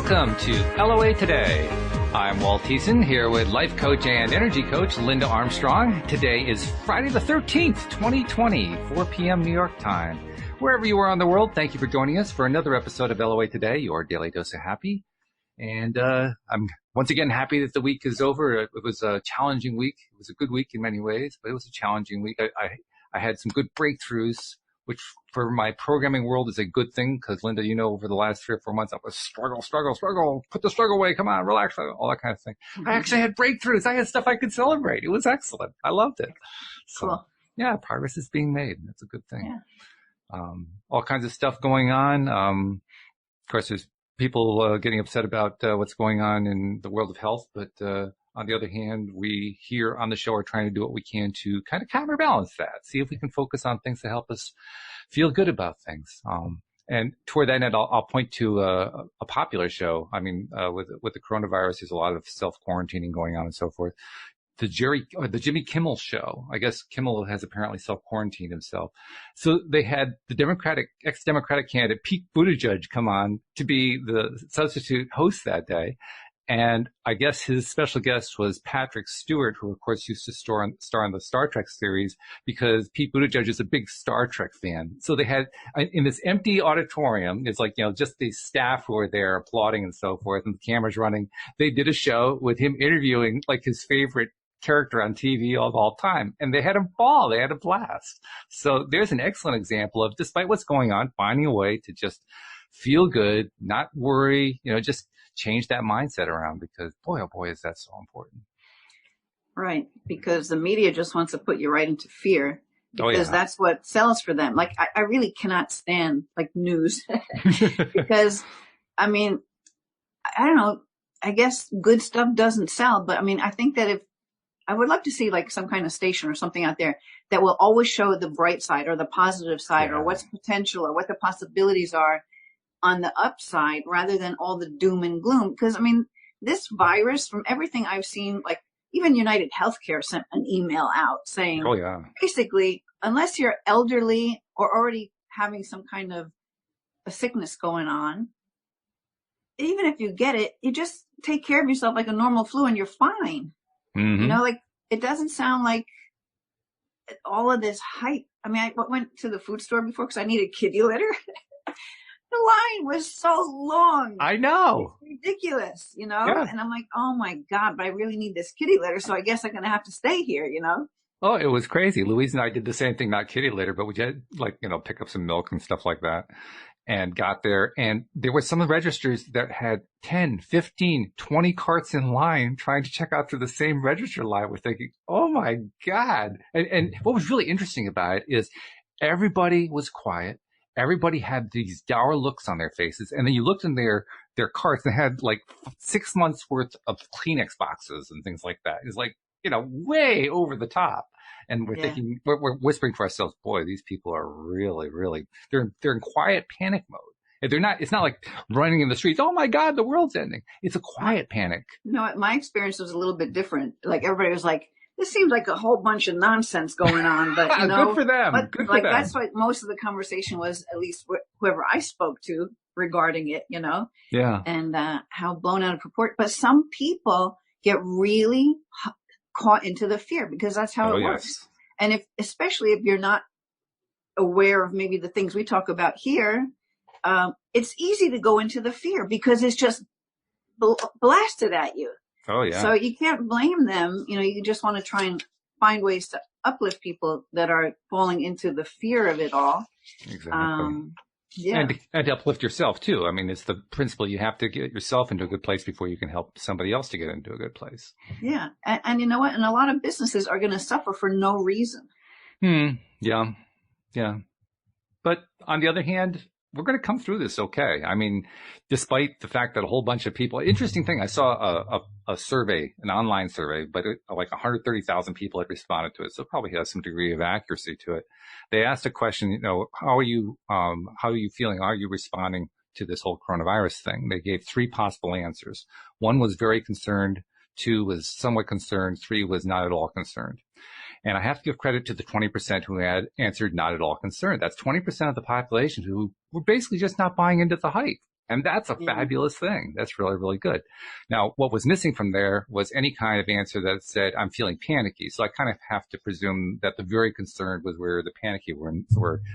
Welcome to LOA Today. I'm Walt Thiessen here with life coach and energy coach Linda Armstrong. Today is Friday the 13th, 2020, 4 p.m. New York time. Wherever you are in the world, thank you for joining us for another episode of LOA Today, your daily dose of happy. And I'm once again happy that the week is over. It was a challenging week. It was a good week in many ways, but it was a challenging week. I had some good breakthroughs, which for my programming world is a good thing because, Linda, you know, over the last 3 or 4 months, I was struggle, put the struggle away, come on, relax, all that kind of thing. I actually had breakthroughs. I had stuff I could celebrate. It was excellent. I loved it. So, cool. Yeah, progress is being made. That's a good thing. Yeah. All kinds of stuff going on. Of course, there's people getting upset about what's going on in the world of health, but on the other hand, we here on the show are trying to do what we can to kind of counterbalance that, see if we can focus on things that help us feel good about things. And toward that end, I'll point to a popular show. I mean, with the coronavirus, there's a lot of self-quarantining going on and so forth. The Jimmy Kimmel show. I guess Kimmel has apparently self-quarantined himself. So they had the ex-Democratic candidate Pete Buttigieg come on to be the substitute host that day. And I guess his special guest was Patrick Stewart, who of course used to star on the Star Trek series, because Pete Buttigieg is a big Star Trek fan. So they had, in this empty auditorium, it's like, you know, just the staff who were there applauding and so forth, and the cameras running. They did a show with him interviewing like his favorite character on TV of all time. And they had a ball. They had a blast. So there's an excellent example of, despite what's going on, finding a way to just feel good, not worry, you know, just change that mindset around, because boy, oh boy, is that so important. Right. Because the media just wants to put you right into fear, because that's what sells for them. Like, I really cannot stand like news because, I mean, I don't know, I guess good stuff doesn't sell, but I mean, I think that I would love to see like some kind of station or something out there that will always show the bright side or the positive side or what's potential or what the possibilities are on the upside, rather than all the doom and gloom. Because I mean, this virus, from everything I've seen, like even United Healthcare sent an email out saying, basically, unless you're elderly or already having some kind of a sickness going on, even if you get it, you just take care of yourself like a normal flu and you're fine. Mm-hmm. You know, like, it doesn't sound like all of this hype. I mean, I went to the food store before because I needed kitty litter. The line was so long. I know. It's ridiculous, you know? Yeah. And I'm like, oh my God, but I really need this kitty litter, so I guess I'm going to have to stay here, you know? Oh, it was crazy. Louise and I did the same thing, not kitty litter, but we had, like, you know, pick up some milk and stuff like that, and got there. And there were some registers that had 10, 15, 20 carts in line trying to check out through the same register line. We're thinking, oh my God. And what was really interesting about it is everybody was quiet. Everybody had these dour looks on their faces. And then you looked in their carts and they had like 6 months worth of Kleenex boxes and things like that. It's like, you know, way over the top. And we're thinking, we're whispering to ourselves, boy, these people are really, really, they're in quiet panic mode. If they're not, it's not like running in the streets. Oh my God, the world's ending. It's a quiet panic. No, my experience was a little bit different. Like, everybody was like, this seems like a whole bunch of nonsense going on, but you know, good for them. But good like, for them. that's what most of the conversation was, at least whoever I spoke to regarding it, you know? Yeah. And, how blown out of proportion. But some people get really caught into the fear, because that's how it works. And especially if you're not aware of maybe the things we talk about here, it's easy to go into the fear because it's just blasted at you. Oh, yeah. So you can't blame them. You know, you just want to try and find ways to uplift people that are falling into the fear of it all. Exactly. And to uplift yourself too. I mean, it's the principle. You have to get yourself into a good place before you can help somebody else to get into a good place. Yeah. And you know what? And a lot of businesses are going to suffer for no reason. Yeah. Yeah. But on the other hand, we're going to come through this okay. I mean, despite the fact that a whole bunch of people, interesting thing, I saw a survey, an online survey, but like 130,000 people had responded to it. So it probably has some degree of accuracy to it. They asked a question, you know, how are you feeling? Are you responding to this whole coronavirus thing? They gave 3 possible answers. 1 was very concerned. 2 was somewhat concerned. 3 was not at all concerned. And I have to give credit to the 20% who had answered not at all concerned. That's 20% of the population who were basically just not buying into the hype. And that's a Yeah. fabulous thing. That's really, really good. Now, what was missing from there was any kind of answer that said, I'm feeling panicky. So I kind of have to presume that the very concerned was where the panicky were. It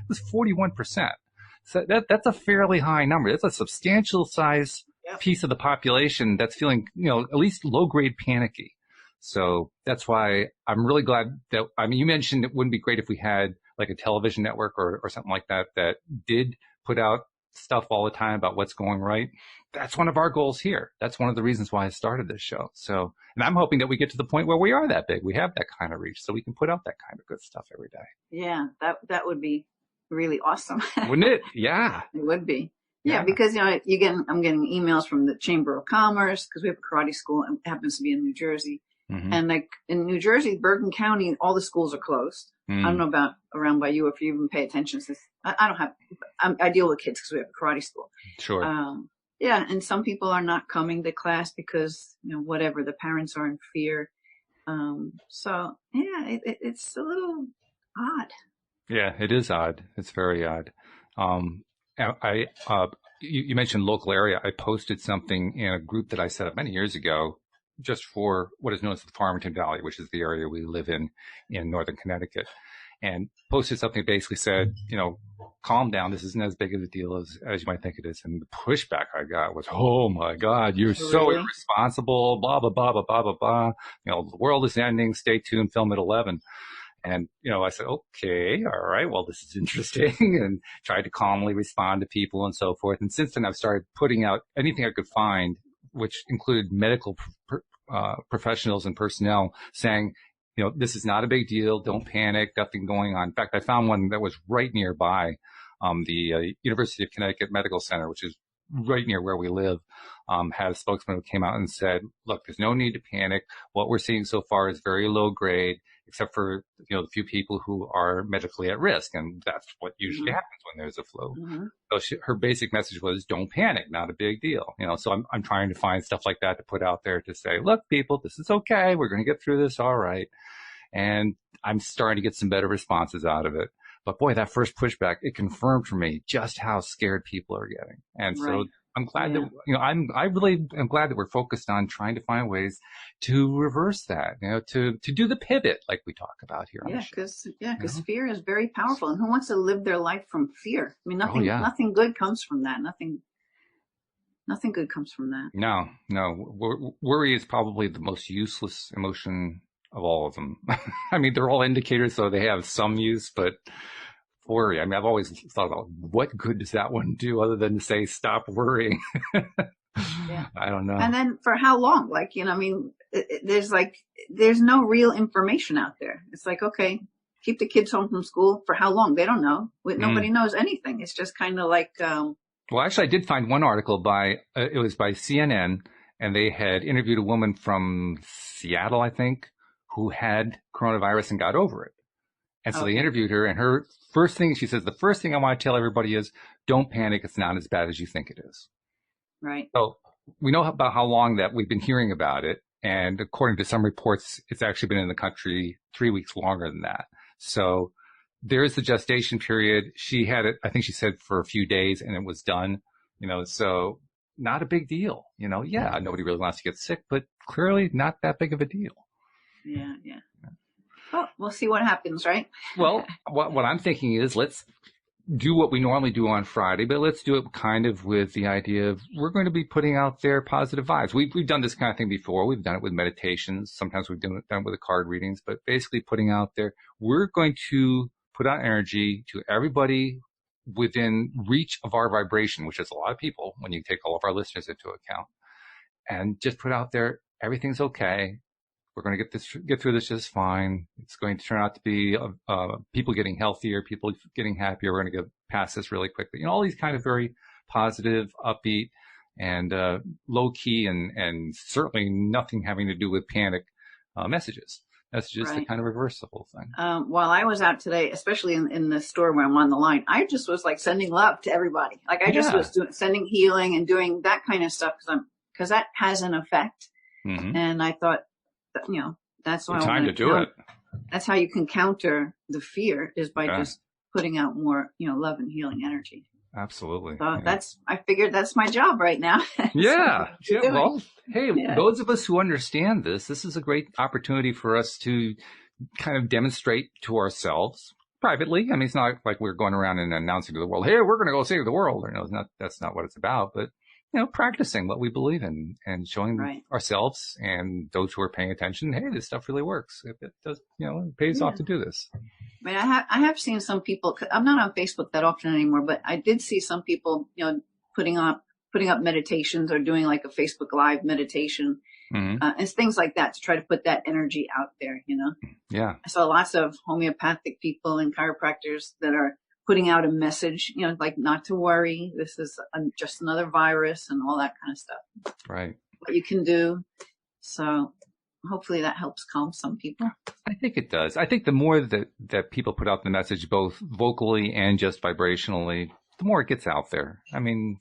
was 41%. So that's a fairly high number. That's a substantial size Yep. piece of the population that's feeling, at least low grade panicky. So that's why I'm really glad that, you mentioned it wouldn't be great if we had like a television network or something like that did put out stuff all the time about what's going right. That's one of our goals here. That's one of the reasons why I started this show. So, and I'm hoping that we get to the point where we are that big. We have that kind of reach so we can put out that kind of good stuff every day. Yeah, that would be really awesome. Wouldn't it? Yeah. It would be. Yeah, because, I'm getting emails from the Chamber of Commerce because we have a karate school and it happens to be in New Jersey. Mm-hmm. And like in New Jersey, Bergen County, all the schools are closed. I don't know about around by you if you even pay attention. Since I deal with kids because we have a karate school. Sure. Yeah, and some people are not coming to class because whatever, the parents are in fear. So yeah, it's a little odd. Yeah, it is odd. It's very odd. You mentioned local area. I posted something in a group that I set up many years ago, just for what is known as the Farmington Valley, which is the area we live in northern Connecticut, and posted something that basically said, calm down. This isn't as big of a deal as you might think it is. And the pushback I got was, oh my God, you're so irresponsible, blah, blah, blah, blah, blah, blah, blah. The world is ending. Stay tuned. Film at 11. And, I said, okay, all right, well, this is interesting, and tried to calmly respond to people and so forth. And since then, I've started putting out anything I could find, which included medical professionals and personnel saying, this is not a big deal. Don't panic. Nothing going on. In fact, I found one that was right nearby, the University of Connecticut Medical Center, which is right near where we live, had a spokesman who came out and said, look, there's no need to panic. What we're seeing so far is very low grade, except for, the few people who are medically at risk. And that's what usually happens when there's a flu. Mm-hmm. So her basic message was, don't panic, not a big deal. So I'm trying to find stuff like that to put out there to say, look, people, this is okay. We're going to get through this. All right. And I'm starting to get some better responses out of it. But boy, that first pushback, it confirmed for me just how scared people are getting. And so I'm glad that, I really am glad that we're focused on trying to find ways to reverse that, to do the pivot like we talk about here. Because fear is very powerful. And who wants to live their life from fear? I mean, nothing good comes from that. Nothing good comes from that. No. Worry is probably the most useless emotion of all of them. I mean, they're all indicators, so they have some use, but worry, I've always thought about what good does that one do other than to say, stop worrying. I don't know. And then for how long? There's no real information out there. It's like, okay, keep the kids home from school for how long? They don't know. Nobody knows anything. It's just kind of like, well, actually, I did find one article it was by CNN, and they had interviewed a woman from Seattle, I think, who had coronavirus and got over it. And so they interviewed her, and her first thing, she says, the first thing I want to tell everybody is, don't panic. It's not as bad as you think it is. Right. So we know about how long that we've been hearing about it. And according to some reports, it's actually been in the country 3 weeks longer than that. So there's the gestation period. She had it, I think she said, for a few days, and it was done, so not a big deal. Nobody really wants to get sick, but clearly not that big of a deal. Yeah. Well, we'll see what happens, right? Well, what I'm thinking is let's do what we normally do on Friday, but let's do it kind of with the idea of we're going to be putting out there positive vibes. We've done this kind of thing before. We've done it with meditations. Sometimes we've done it with the card readings, but basically putting out there, we're going to put out energy to everybody within reach of our vibration, which is a lot of people when you take all of our listeners into account, and just put out there, everything's okay. We're going to get through this just fine. It's going to turn out to be people getting healthier, people getting happier. We're going to get past this really quickly. All these kind of very positive, upbeat, and low key, and certainly nothing having to do with panic messages. That's just to kind of reverse the whole thing. While I was out today, especially in the store where I'm on the line, I just was like sending love to everybody. Like I just was sending healing and doing that kind of stuff because that has an effect. Mm-hmm. And I thought, that's why time to do it. That's how you can counter the fear is by just putting out more, love and healing energy. Absolutely. So Yeah. I figured that's my job right now. Yeah. So, Yeah. Well, hey, yeah. those of us who understand this is a great opportunity for us to kind of demonstrate to ourselves privately. I mean, it's not like we're going around and announcing to the world, "Hey, we're going to go save the world." Or no, it's not. That's not what it's about. But practicing what we believe in and showing Right. ourselves and those who are paying attention, hey, this stuff really works. It does, it pays off Yeah. to do this. I mean, I have seen some people. I'm not on Facebook that often anymore, but I did see some people, putting up meditations or doing like a Facebook Live meditation, Mm-hmm. and things like that to try to put that energy out there. Yeah. I saw lots of homeopathic people and chiropractors that are putting out a message, like not to worry. This is just another virus and all that kind of stuff. Right. What you can do. So hopefully that helps calm some people. I think it does. I think the more that people put out the message, both vocally and just vibrationally, the more it gets out there. I mean,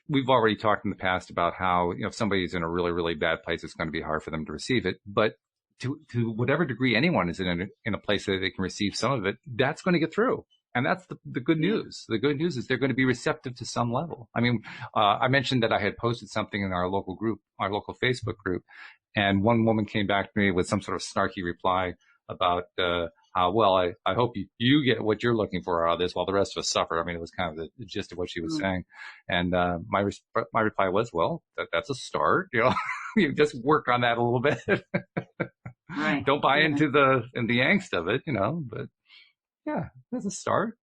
we've already talked in the past about how, if somebody's in a really, really bad place, it's going to be hard for them to receive it. But to whatever degree anyone is in a place that they can receive some of it, that's going to get through. And that's the good news. The good news is they're going to be receptive to some level. I mean, I mentioned that I had posted something in our local group, our local Facebook group, and one woman came back to me with some sort of snarky reply about how, well, I hope you get what you're looking for out of this while the rest of us suffer. I mean, it was kind of the gist of what she was saying. And my reply was, well, that's a start. You just work on that a little bit. Right. Don't buy into the angst of it, but yeah, that's a start.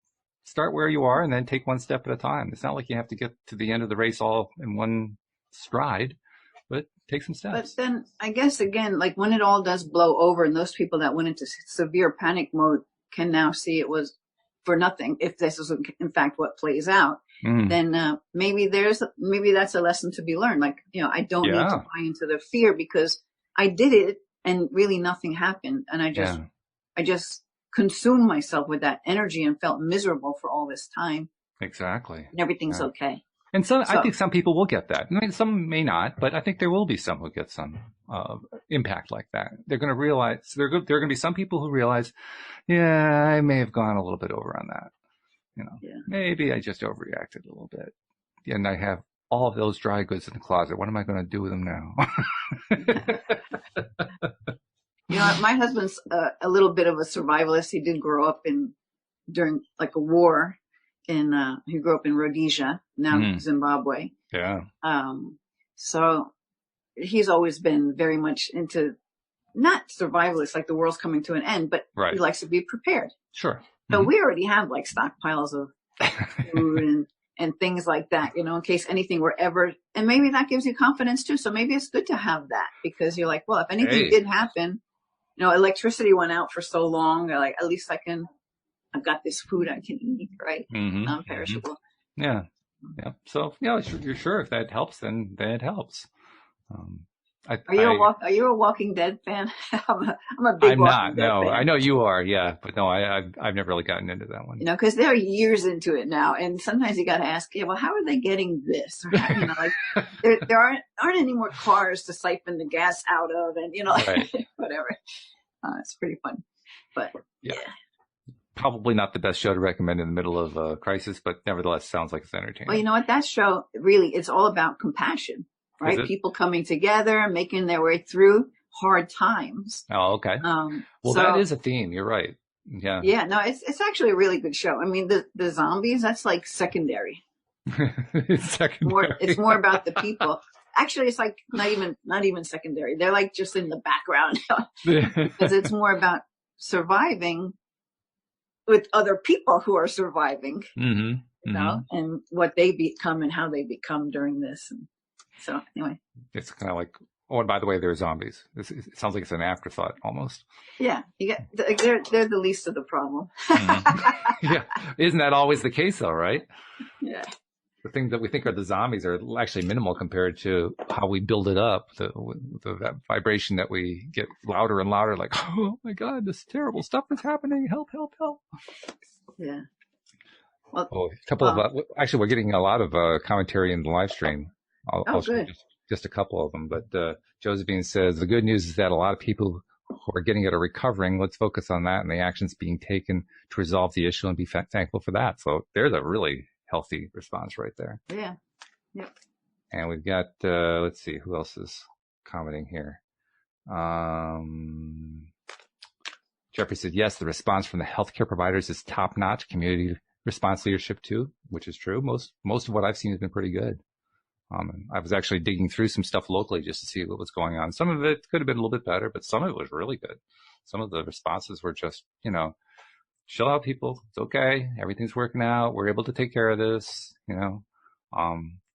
Start where you are and then take one step at a time. It's not like you have to get to the end of the race all in one stride, but take some steps. But then I guess again, like when it all does blow over and those people that went into severe panic mode can now see it was for nothing. If this is in fact what plays out, then maybe that's a lesson to be learned. Like, I don't need to buy into the fear because I did it and really nothing happened. And I just consumed myself with that energy and felt miserable for all this time. Exactly. And everything's okay. And I think some people will get that. I mean, some may not, but I think there will be some who get some impact like that. They're going to realize there are going to be some people who realize, yeah, I may have gone a little bit over on that. Maybe I just overreacted a little bit, and I have all of those dry goods in the closet. What am I going to do with them now? My husband's a little bit of a survivalist. He did grow up during like a war. He grew up in Rhodesia, now Zimbabwe. Yeah. So he's always been very much into not survivalist, like the world's coming to an end, but he likes to be prepared. Sure. So we already have like stockpiles of food and things like that, in case anything were ever, and maybe that gives you confidence too. So maybe it's good to have that because you're like, well, if anything did happen, electricity went out for so long, like at least I've got this food I can eat, right? Non-perishable. Yeah. Yeah. So, you're sure if that helps, then it helps. Are you a Walking Dead fan? I'm a big Walking Dead fan. I know you are, yeah, but no, I've never really gotten into that one. Because they're years into it now, and sometimes you got to ask, well, how are they getting this? Like there aren't any more cars to siphon the gas out of, and whatever. It's pretty fun, but yeah. Probably not the best show to recommend in the middle of a crisis, but nevertheless sounds like it's entertaining. Well, you know what? That show really, it's all about compassion, right? People coming together, making their way through hard times. Oh, okay. That is a theme. You're right. Yeah. Yeah. No, it's actually a really good show. I mean, the zombies, that's like secondary. It's secondary. It's more about the people. Actually, it's like not even secondary. They're like just in the background because it's more about surviving with other people who are surviving, and what they become and how they become during this. And so anyway, it's kind of like, oh, and by the way, they're zombies. It sounds like it's an afterthought almost. Yeah, they're the least of the problem. Yeah, isn't that always the case though, right? Yeah. The things that we think are the zombies are actually minimal compared to how we build it up. That vibration that we get louder and louder, like, oh my God, this terrible stuff is happening. Help, help, help. Yeah. Well, a couple of, actually, we're getting a lot of commentary in the live stream. I'll good. Just a couple of them. But Josephine says, the good news is that a lot of people who are getting it are recovering. Let's focus on that and the actions being taken to resolve the issue and be thankful for that. So there's a really healthy response right there. Yeah. Yep. And we've got, let's see, who else is commenting here? Jeffrey said, yes, the response from the healthcare providers is top notch. Community response leadership too, which is true. Most of what I've seen has been pretty good. I was actually digging through some stuff locally just to see what was going on. Some of it could have been a little bit better, but some of it was really good. Some of the responses were just, chill out, people. It's okay. Everything's working out. We're able to take care of this, In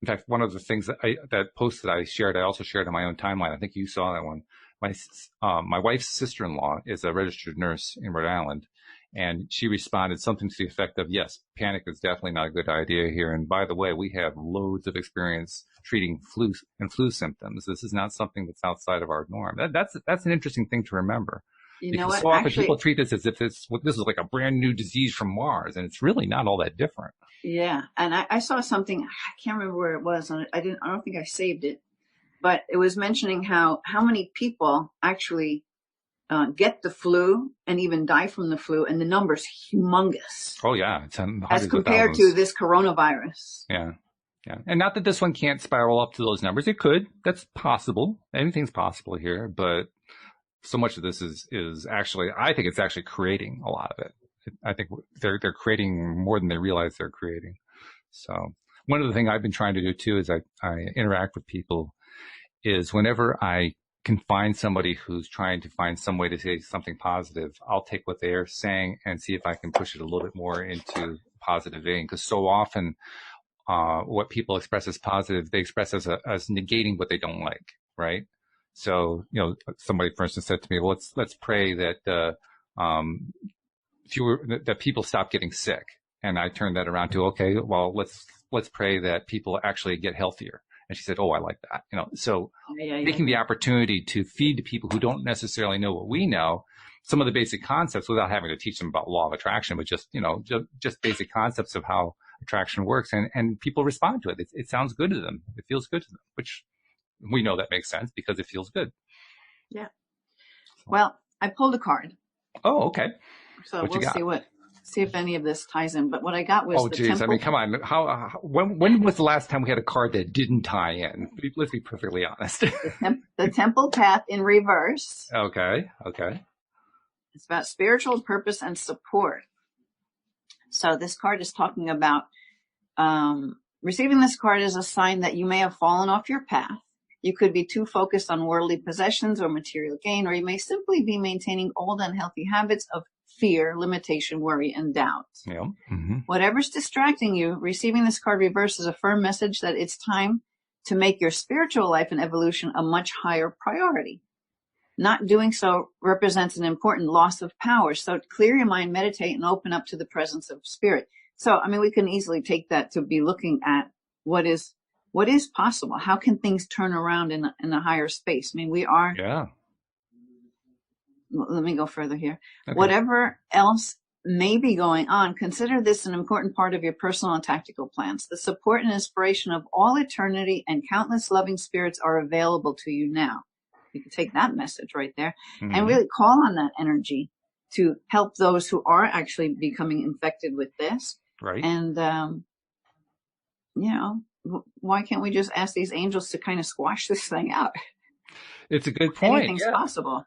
fact, one of the things that post that I shared, I also shared on my own timeline. I think you saw that one. My wife's sister-in-law is a registered nurse in Rhode Island, and she responded something to the effect of, yes, panic is definitely not a good idea here. And by the way, we have loads of experience treating flu symptoms. This is not something that's outside of our norm. That's an interesting thing to remember. Because so often people treat this as if this is like a brand new disease from Mars, and it's really not all that different. Yeah. And I saw something, I can't remember where it was. I don't think I saved it, but it was mentioning how many people actually get the flu and even die from the flu, and the number's humongous. Oh yeah. It's as compared to this coronavirus. Yeah. Yeah. And not that this one can't spiral up to those numbers. It could. That's possible. Anything's possible here, but so much of this is actually, I think it's actually creating a lot of it. I think they're creating more than they realize they're creating. So one of the things I've been trying to do too is I interact with people is whenever I can find somebody who's trying to find some way to say something positive, I'll take what they're saying and see if I can push it a little bit more into positive vein. Because so often what people express as positive, they express as negating what they don't like, right? So, somebody, for instance, said to me, well, let's pray that that people stop getting sick. And I turned that around to, okay, well, let's pray that people actually get healthier. And she said, oh, I like that. So taking the opportunity to feed to people who don't necessarily know what we know, some of the basic concepts without having to teach them about law of attraction, but just, just basic concepts of how attraction works. And people respond to it. It sounds good to them. It feels good to them, which we know that makes sense because it feels good. Yeah. Well, I pulled a card. Oh, okay. So we'll see if any of this ties in. But what I got was geez. I mean, come on. When was the last time we had a card that didn't tie in? Let's be perfectly honest. The Temple Path in reverse. Okay. It's about spiritual purpose and support. So this card is talking about receiving this card is a sign that you may have fallen off your path. You could be too focused on worldly possessions or material gain, or you may simply be maintaining old unhealthy habits of fear, limitation, worry, and doubt. Yeah. Mm-hmm. Whatever's distracting you, receiving this card reverse is a firm message that it's time to make your spiritual life and evolution a much higher priority. Not doing so represents an important loss of power. So clear your mind, meditate, and open up to the presence of spirit. So, we can easily take that to be looking at what is possible. How can things turn around in a higher space? We are. Yeah. Let me go further here. Okay. Whatever else may be going on, consider this an important part of your personal and tactical plans. The support and inspiration of all eternity and countless loving spirits are available to you now. You can take that message right there and really call on that energy to help those who are actually becoming infected with this. Right. And, why can't we just ask these angels to kind of squash this thing out? It's a good point. Anything's possible.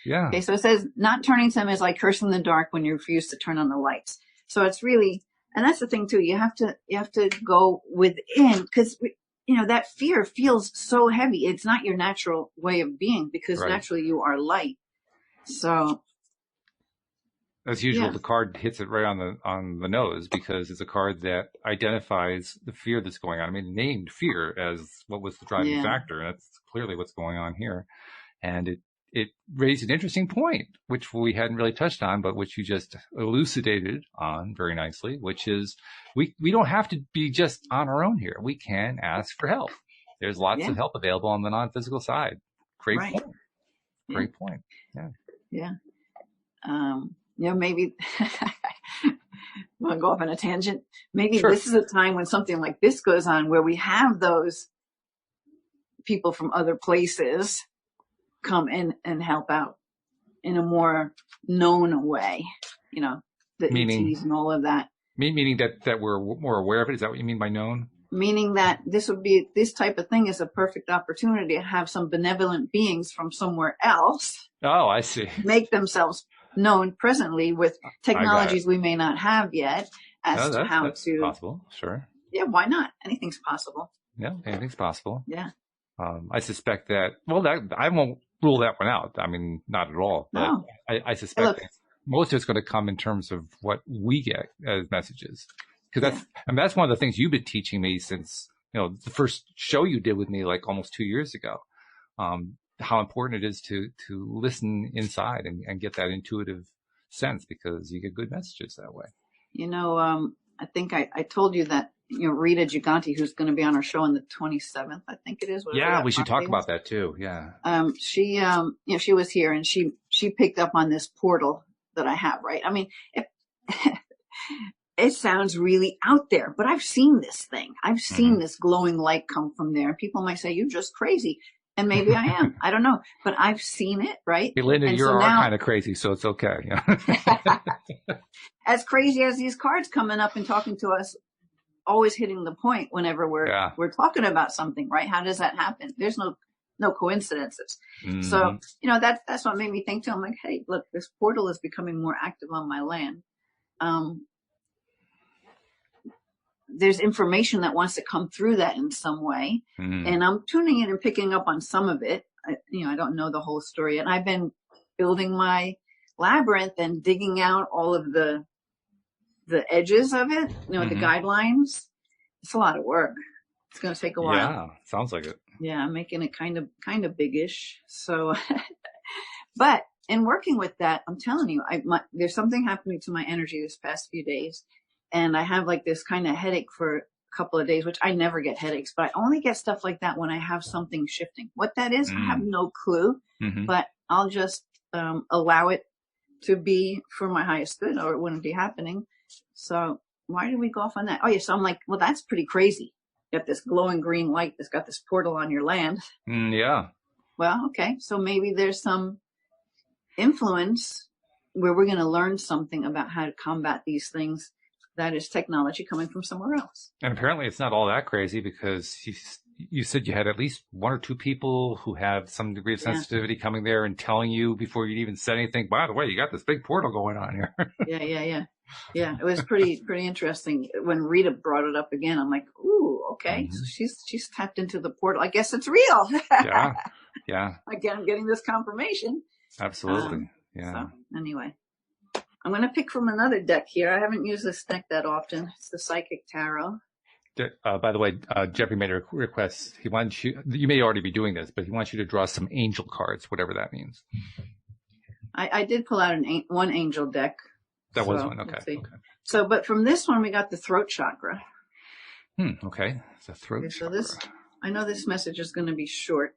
Yeah. Okay, so it says not turning to them is like cursing the dark when you refuse to turn on the lights. So it's really, and that's the thing too. You have to go within because that fear feels so heavy. It's not your natural way of being because naturally you are light. So. As usual, the card hits it right on the nose because it's a card that identifies the fear that's going on. Named fear as what was the driving factor. And that's clearly what's going on here. And it raised an interesting point, which we hadn't really touched on, but which you just elucidated on very nicely, which is we don't have to be just on our own here. We can ask for help. There's lots of help available on the non-physical side. Great point. Great point. Yeah. Yeah. Maybe I'm going to go off on a tangent. Maybe this is a time when something like this goes on where we have those people from other places come in and help out in a more known way, the Meaning, ETs and all of that. Meaning that we're more aware of it. Is that what you mean by known? Meaning that this type of thing is a perfect opportunity to have some benevolent beings from somewhere else Oh, I see. make themselves known presently with I got it. technologies we may not have yet as No, to how that's to, possible. Sure. yeah, why not? Anything's possible. Yeah, anything's possible. Yeah. I suspect that. Well, that I won't rule that one out. I mean, not at all. But No. I Hey, suspect look, that most of it's going to come in terms of what we get as messages. Because yeah. that's one of the things you've been teaching me since the first show you did with me like almost 2 years ago. How important it is to listen inside and get that intuitive sense, because you get good messages that way. I think I told you that, Rita Giganti, who's going to be on our show on the 27th, I think it is. Yeah, we should talk about that too. Yeah. She was here and she picked up on this portal that I have, right? I mean, it sounds really out there, but I've seen this thing. I've seen this glowing light come from there. People might say, you're just crazy. And maybe I am. I don't know. But I've seen it, right? Hey, Linda, and you are kind of crazy, so it's okay. As crazy as these cards coming up and talking to us, always hitting the point whenever we're talking about something, right? How does that happen? There's no coincidences. Mm-hmm. So, that's what made me think too. I'm like, hey, look, this portal is becoming more active on my land. There's information that wants to come through that in some way. Mm-hmm. And I'm tuning in and picking up on some of it. I don't know the whole story. And I've been building my labyrinth and digging out all of the edges of it, mm-hmm. the guidelines. It's a lot of work. It's going to take a while. Yeah, sounds like it. Yeah, I'm making it kind of biggish. So, but in working with that, I'm telling you, there's something happening to my energy this past few days. And I have like this kind of headache for a couple of days, which I never get headaches, but I only get stuff like that when I have something shifting. What that is, I have no clue, mm-hmm. but I'll just allow it to be for my highest good, or it wouldn't be happening. So why did we go off on that? Oh, yeah. So I'm like, well, that's pretty crazy. You got this glowing green light that's got this portal on your land. Yeah. Well, okay. So maybe there's some influence where we're going to learn something about how to combat these things. That is technology coming from somewhere else. And apparently it's not all that crazy, because you said you had at least one or two people who have some degree of sensitivity coming there and telling you before you'd even said anything, by the way, you got this big portal going on here. Yeah. It was pretty interesting. When Rita brought it up again, I'm like, ooh, okay. Mm-hmm. So she's tapped into the portal. I guess it's real. Yeah. Again, I'm getting this confirmation. Absolutely. So anyway. I'm going to pick from another deck here. I haven't used this deck that often. It's the Psychic Tarot. By the way, Jeffrey made a request. He wants you may already be doing this, but he wants you to draw some angel cards, whatever that means. I did pull out one angel deck. That was one. Okay. So, but from this one, we got the throat chakra. Okay. It's a throat chakra. I know this message is going to be short,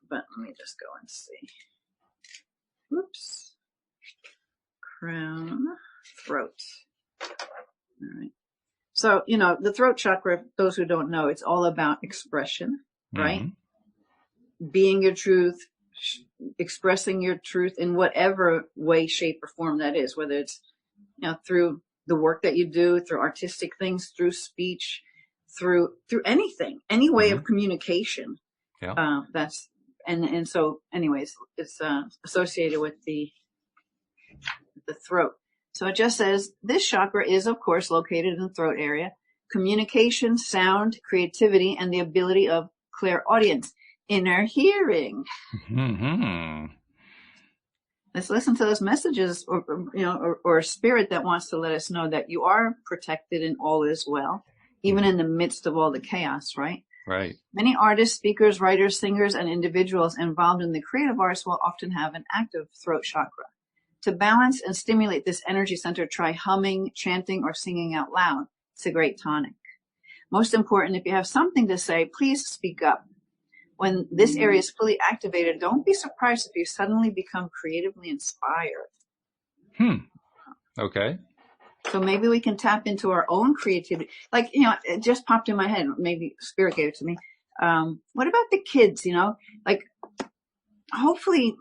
but let me just go and see. Whoops. Crown, throat. All right. So, the throat chakra, those who don't know, it's all about expression, right? Mm-hmm. Being your truth, expressing your truth in whatever way, shape, or form that is, whether it's, through the work that you do, through artistic things, through speech, through anything, any way mm-hmm. of communication. Yeah. And so anyways, it's associated with the throat. So it just says this chakra is, of course, located in the throat area. Communication, sound, creativity, and the ability of clairaudience, inner hearing. Mm-hmm. Let's listen to those messages, or a spirit that wants to let us know that you are protected and all is well, even in the midst of all the chaos, right? Right. Many artists, speakers, writers, singers, and individuals involved in the creative arts will often have an active throat chakra. To balance and stimulate this energy center, try humming, chanting, or singing out loud. It's a great tonic. Most important, if you have something to say, please speak up. When this area is fully activated, don't be surprised if you suddenly become creatively inspired. Okay. So maybe we can tap into our own creativity. Like, it just popped in my head. Maybe Spirit gave it to me. What about the kids, Like, hopefully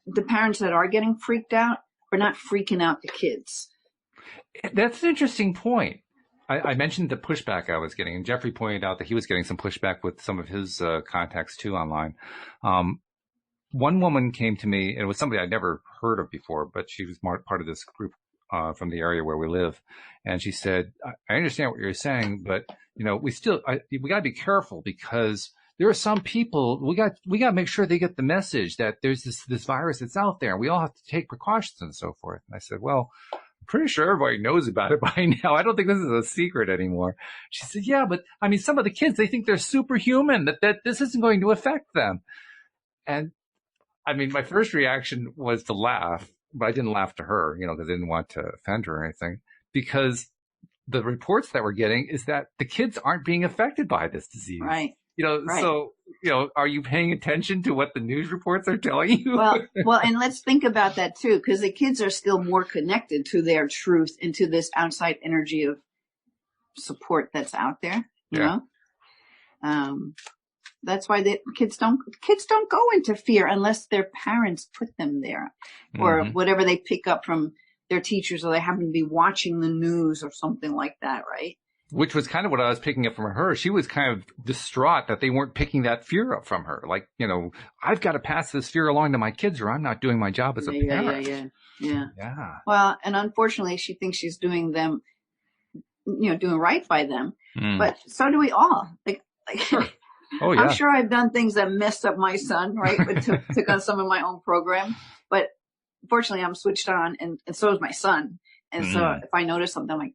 the parents that are getting freaked out are not freaking out the kids. That's an interesting point. I mentioned the pushback I was getting, and Jeffrey pointed out that he was getting some pushback with some of his contacts too online. One woman came to me, and it was somebody I'd never heard of before, but she was part of this group from the area where we live. And she said, I understand what you're saying, but we got to be careful because there are some people, we got to make sure they get the message that there's this virus that's out there. And we all have to take precautions and so forth. And I said, well, I'm pretty sure everybody knows about it by now. I don't think this is a secret anymore. She said, yeah, but I mean, some of the kids, they think they're superhuman, that this isn't going to affect them. And I mean, my first reaction was to laugh, but I didn't laugh to her, because I didn't want to offend her or anything, because the reports that we're getting is that the kids aren't being affected by this disease. Right. Right. So, are you paying attention to what the news reports are telling you? Well, and let's think about that too, because the kids are still more connected to their truth and to this outside energy of support that's out there, you know? That's why the kids don't go into fear unless their parents put them there, or whatever they pick up from their teachers, or they happen to be watching the news or something like that, right? Which was kind of what I was picking up from her. She was kind of distraught that they weren't picking that fear up from her. Like, I've got to pass this fear along to my kids or I'm not doing my job as a parent. Yeah. Well, and unfortunately she thinks she's doing them, doing right by them, but so do we all. Like sure. Oh, yeah. I'm sure I've done things that messed up my son, right? But took on some of my own program. But fortunately, I'm switched on, and so is my son. And so if I notice something, I'm like,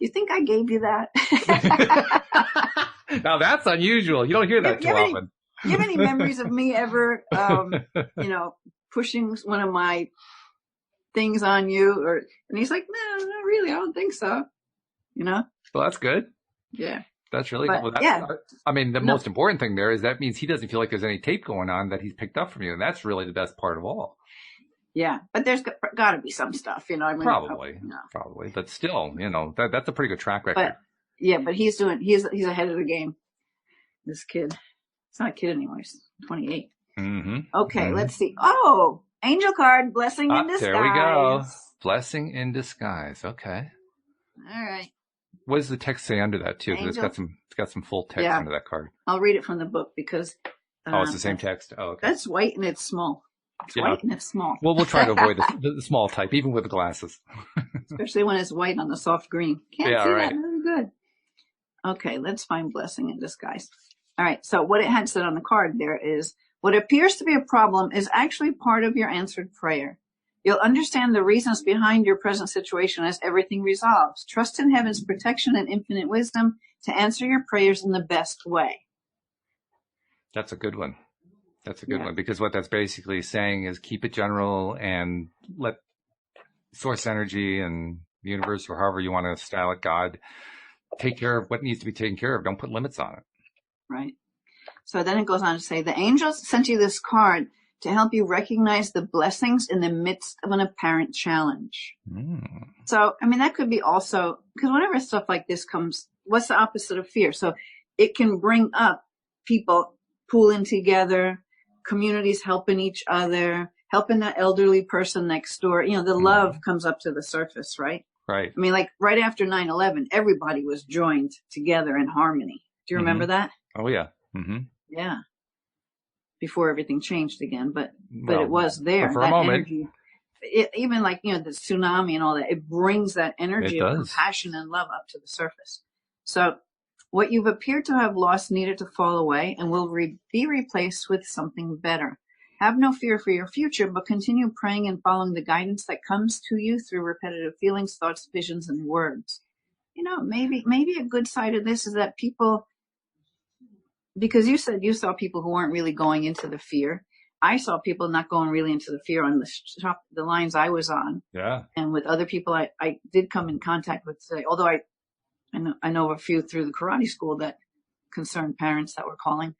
you think I gave you that? Now that's unusual. You don't hear that too often. Do you have any memories of me ever, pushing one of my things on you? And he's like, no, not really. I don't think so. Well, that's good. Yeah. That's really cool. I mean, the most important thing there is that means he doesn't feel like there's any tape going on that he's picked up from you. And that's really the best part of all. Yeah. But there's got to be some stuff, Probably. But still, that's a pretty good track record. But he's ahead of the game. This kid. It's not a kid anymore. He's 28. Okay. Let's see. Oh, angel card, blessing in disguise. There we go. Blessing in disguise. Okay. All right. What does the text say under that too? Because it's got some full text under that card. I'll read it from the book because. It's the same text. Oh, okay. That's white and it's small. It's white and it's small. Well, we'll try to avoid the small type, even with the glasses. Especially when it's white on the soft green. Can't see that. Very good. Okay, let's find blessing in disguise. All right. So what it had said on the card there is, what appears to be a problem is actually part of your answered prayer. You'll understand the reasons behind your present situation as everything resolves. Trust in heaven's protection and infinite wisdom to answer your prayers in the best way. That's a good one. That's a good one, because what that's basically saying is keep it general and let source energy and the universe, or however you want to style it, God, take care of what needs to be taken care of. Don't put limits on it. Right. So then it goes on to say, the angels sent you this card to help you recognize the blessings in the midst of an apparent challenge. So, I mean, that could be also, because whenever stuff like this comes, what's the opposite of fear? So it can bring up people pooling together, communities helping each other, helping the elderly person next door. The love comes up to the surface, right? Right. I mean, like right after 9/11, everybody was joined together in harmony. Do you remember that? Oh, yeah. Yeah. Before everything changed again, but it was there. For a moment. Energy, even like, the tsunami and all that, it brings that energy of compassion and love up to the surface. So what you've appeared to have lost needed to fall away and will be replaced with something better. Have no fear for your future, but continue praying and following the guidance that comes to you through repetitive feelings, thoughts, visions, and words. Maybe a good side of this is that people, because you said you saw people who weren't really going into the fear. I saw people not going really into the fear on the lines I was on. Yeah. And with other people I did come in contact with today, although I know a few through the karate school that concerned parents that were calling.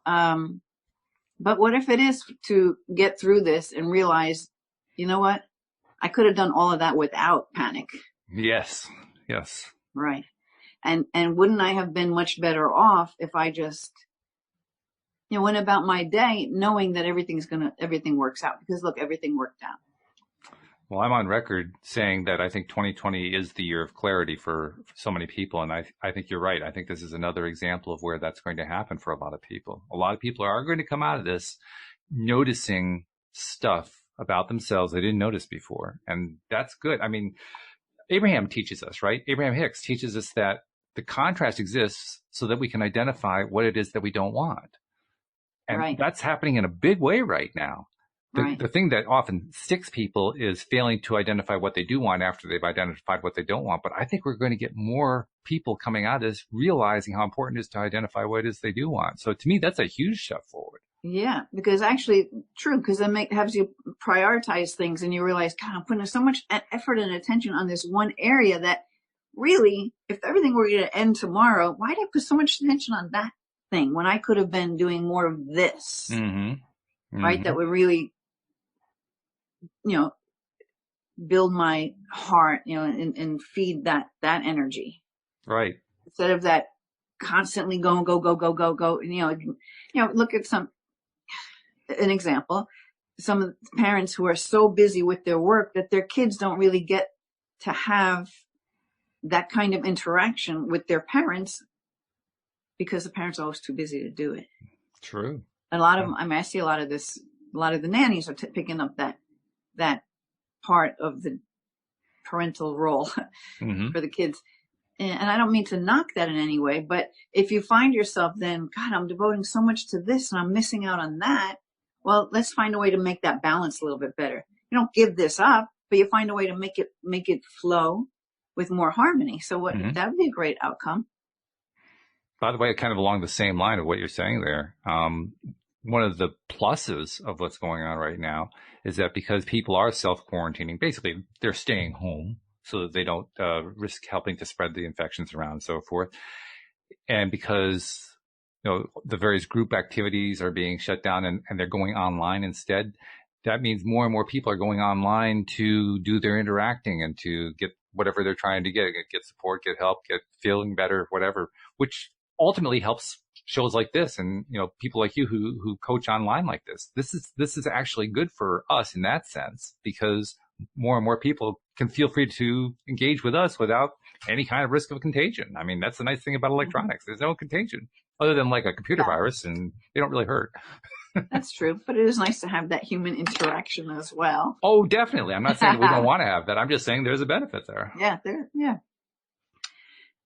But what if it is to get through this and realize, you know what? I could have done all of that without panic. Yes. Right. And wouldn't I have been much better off if I just, went about my day knowing that everything works out? Because look, everything worked out. Well, I'm on record saying that I think 2020 is the year of clarity for so many people. And I think you're right. I think this is another example of where that's going to happen for a lot of people. A lot of people are going to come out of this noticing stuff about themselves they didn't notice before. And that's good. I mean, Abraham teaches us, right? Abraham Hicks teaches us that the contrast exists so that we can identify what it is that we don't want. And Right. that's happening in a big way right now. Right. The thing that often sticks people is failing to identify what they do want after they've identified what they don't want. But I think we're going to get more people coming out of this realizing how important it is to identify what it is they do want. So to me, that's a huge step forward. Yeah, because actually, true, because it helps you prioritize things and you realize, God, I'm putting so much effort and attention on this one area that really, if everything were going to end tomorrow, why did I put so much attention on that thing when I could have been doing more of this, right? That would really, build my heart, and feed that energy. Right. Instead of that constantly go, go, go, go, go, go. Look at an example. Some of the parents who are so busy with their work that their kids don't really get to have that kind of interaction with their parents because the parents are always too busy to do it. True. And a lot of them, I see a lot of this, a lot of the nannies are picking up that part of the parental role for the kids. And I don't mean to knock that in any way, but if you find yourself then, God, I'm devoting so much to this and I'm missing out on that. Well, let's find a way to make that balance a little bit better. You don't give this up, but you find a way to make it flow with more harmony. So that would be a great outcome. By the way, kind of along the same line of what you're saying there, one of the pluses of what's going on right now is that because people are self-quarantining, basically they're staying home so that they don't risk helping to spread the infections around and so forth. And because the various group activities are being shut down and they're going online instead, that means more and more people are going online to do their interacting and to get whatever they're trying to get support, get help, get feeling better, whatever, which ultimately helps shows like this and people like you who coach online like this. This is actually good for us in that sense, because more and more people can feel free to engage with us without any kind of risk of contagion. I mean, that's the nice thing about electronics. There's no contagion other than like a computer virus, and they don't really hurt. That's true, but it is nice to have that human interaction as well. Oh, definitely. I'm not saying that we don't want to have that. I'm just saying there's a benefit there. Yeah.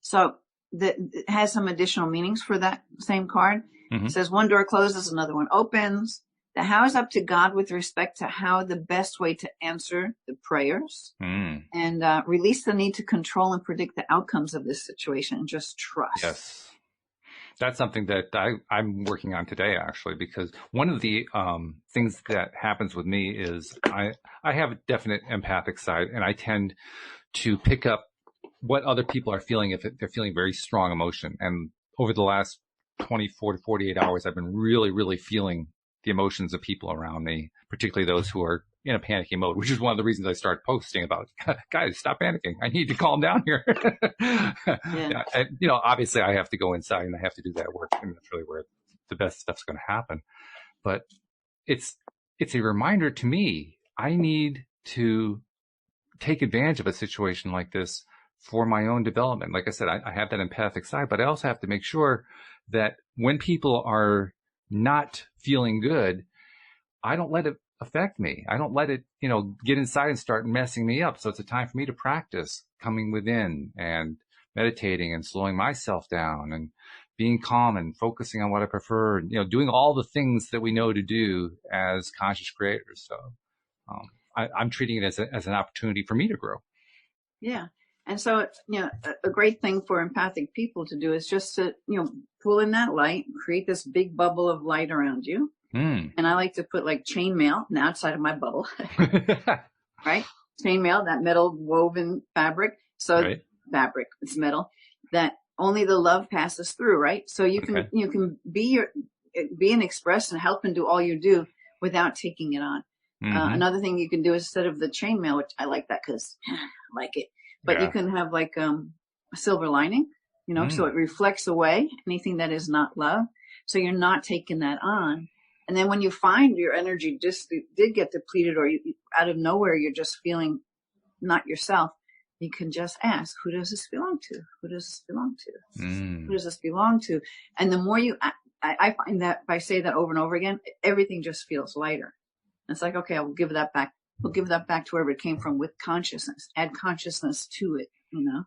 So it has some additional meanings for that same card. It says one door closes, another one opens. The how is up to God with respect to how the best way to answer the prayers and release the need to control and predict the outcomes of this situation and just trust. Yes. That's something that I'm working on today, actually, because one of the things that happens with me is I have a definite empathic side, and I tend to pick up what other people are feeling if they're feeling very strong emotion. And over the last 24 to 48 hours, I've been really, really feeling the emotions of people around me, particularly those who are in a panicking mode, which is one of the reasons I started posting about, guys, stop panicking. I need to calm down here. Obviously I have to go inside and I have to do that work, and that's really where the best stuff's going to happen. But it's a reminder to me, I need to take advantage of a situation like this for my own development. Like I said, I have that empathic side, but I also have to make sure that when people are not feeling good, I don't let it affect me. I don't let it, get inside and start messing me up. So it's a time for me to practice coming within and meditating and slowing myself down and being calm and focusing on what I prefer, doing all the things that we know to do as conscious creators. So I'm treating it as an opportunity for me to grow. Yeah. And so, a great thing for empathic people to do is just to, pull in that light, create this big bubble of light around you. And I like to put like chainmail on the outside of my bubble, right? Chainmail, that metal woven fabric. So fabric, it's metal, that only the love passes through, right? So you can be and express and help and do all you do without taking it on. Another thing you can do is instead of the chainmail, which I like that because I like it. But you can have like a silver lining, so it reflects away anything that is not love. So you're not taking that on. And then when you find your energy just did get depleted, or you, out of nowhere, you're just feeling not yourself, you can just ask, who does this belong to? Who does this belong to? Who does this belong to? And the more I find that if I say that over and over again, everything just feels lighter. It's like, okay, we'll give that back. We'll give that back to wherever it came from with consciousness. Add consciousness to it, you know.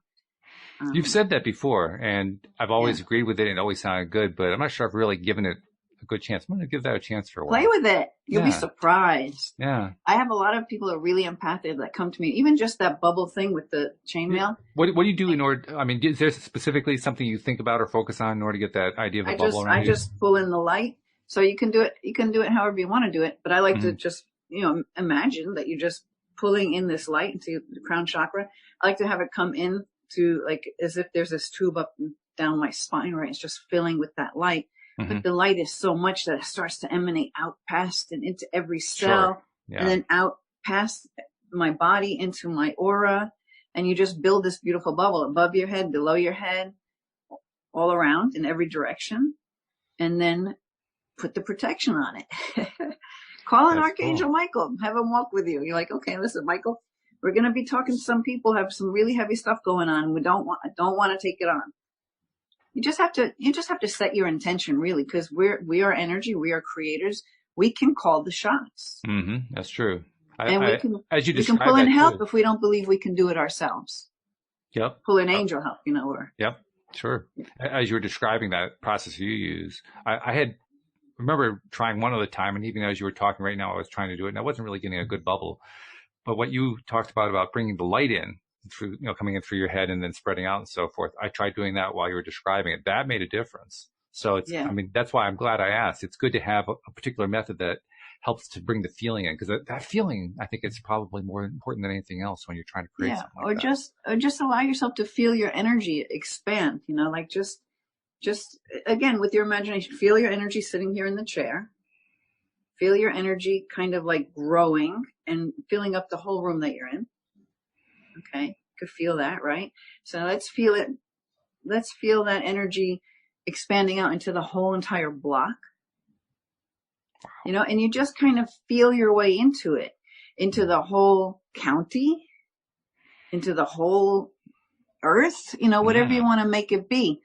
You've said that before, and I've always agreed with it, and it always sounded good, but I'm not sure I've really given it a good chance. I'm going to give that a chance for a while. Play with it. You'll be surprised. Yeah. I have a lot of people who are really empathic that come to me, even just that bubble thing with the chainmail. What do you do in order, I mean, is there specifically something you think about or focus on in order to get that idea of a bubble around you? I just pull in the light. So you can do it however you want to do it, but I like to just, you know, imagine that you're just pulling in this light into the crown chakra. I like to have it come in to, like, as if there's this tube up and down my spine, right? It's just filling with that light. But the light is so much that it starts to emanate out past and into every cell, and then out past my body into my aura. And you just build this beautiful bubble above your head, below your head, all around in every direction. And then put the protection on it. Call an Archangel Michael, have him walk with you. You're like, okay, listen, Michael, we're going to be talking to some people who have some really heavy stuff going on. I don't want to take it on. You just have to set your intention, really, because we are energy. We are creators. We can call the shots. That's true. We can pull in help if we don't believe we can do it ourselves. Yep. Pull in angel help, you know, or. Yep. Sure. As you were describing that process you use, I remember trying one other time, and even as you were talking right now, I was trying to do it, and I wasn't really getting a good bubble. But what you talked about bringing the light in through, you know, coming in through your head and then spreading out and so forth. I tried doing that while you were describing it. That made a difference. So it's, I mean, that's why I'm glad I asked. It's good to have a particular method that helps to bring the feeling in, because that feeling, I think, it's probably more important than anything else when you're trying to create something like that. Or just allow yourself to feel your energy expand, you know, like just again, with your imagination, feel your energy sitting here in the chair. Feel your energy kind of like growing and filling up the whole room that you're in. Okay. You could feel that, right? So let's feel it. Let's feel that energy expanding out into the whole entire block. Wow. You know, and you just kind of feel your way into it, into the whole county, into the whole earth, you know, whatever you want to make it be.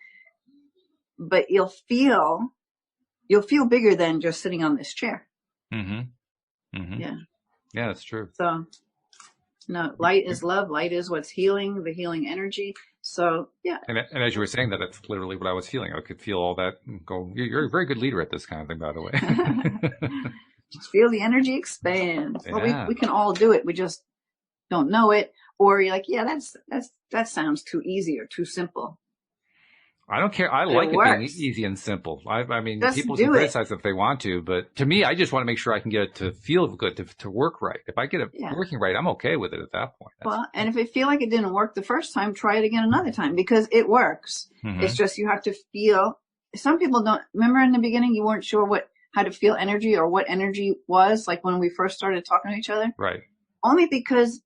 But you'll feel bigger than just sitting on this chair. Yeah, that's true. So, no, light is love. Light is what's healing, the healing energy. So, yeah. And as you were saying that, that's literally what I was feeling. I could feel all that and go, you're a very good leader at this kind of thing, by the way. Just feel the energy expand. Yeah. Well, we can all do it. We just don't know it. Or you're like, yeah, that sounds too easy or too simple. I don't care. I like it being easy and simple. I mean, just people can criticize if they want to, but to me, I just want to make sure I can get it to feel good, to work right. If I get it working right, I'm okay with it at that point. And if you feel like it didn't work the first time, try it again another time, because it works. It's just you have to feel. Some people don't remember in the beginning you weren't sure how to feel energy or what energy was, like when we first started talking to each other. Right. Only because,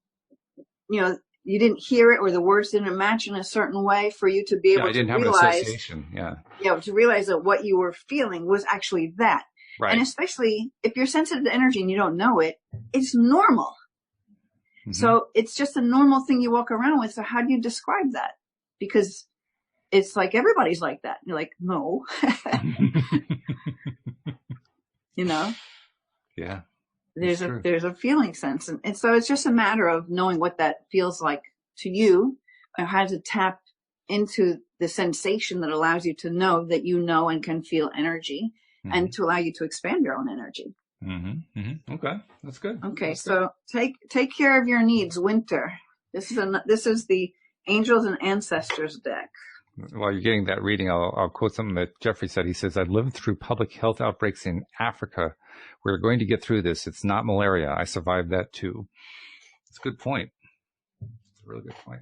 you know, you didn't hear it or the words didn't match in a certain way for you to be able to realize. I didn't have an association. To realize that what you were feeling was actually that. Right. And especially if you're sensitive to energy and you don't know it, it's normal. So it's just a normal thing you walk around with. So how do you describe that? Because it's like everybody's like that. You're like, no. You know? Yeah. There's a feeling sense. And so it's just a matter of knowing what that feels like to you, or how to tap into the sensation that allows you to know that you know and can feel energy, and to allow you to expand your own energy. Okay. That's good. Okay. So take care of your needs, Winter. This is the Angels and Ancestors deck. While you're getting that reading, I'll quote something that Jeffrey said. He says, "I've lived through public health outbreaks in Africa. We're going to get through this. It's not malaria. I survived that too." It's a good point. It's a really good point.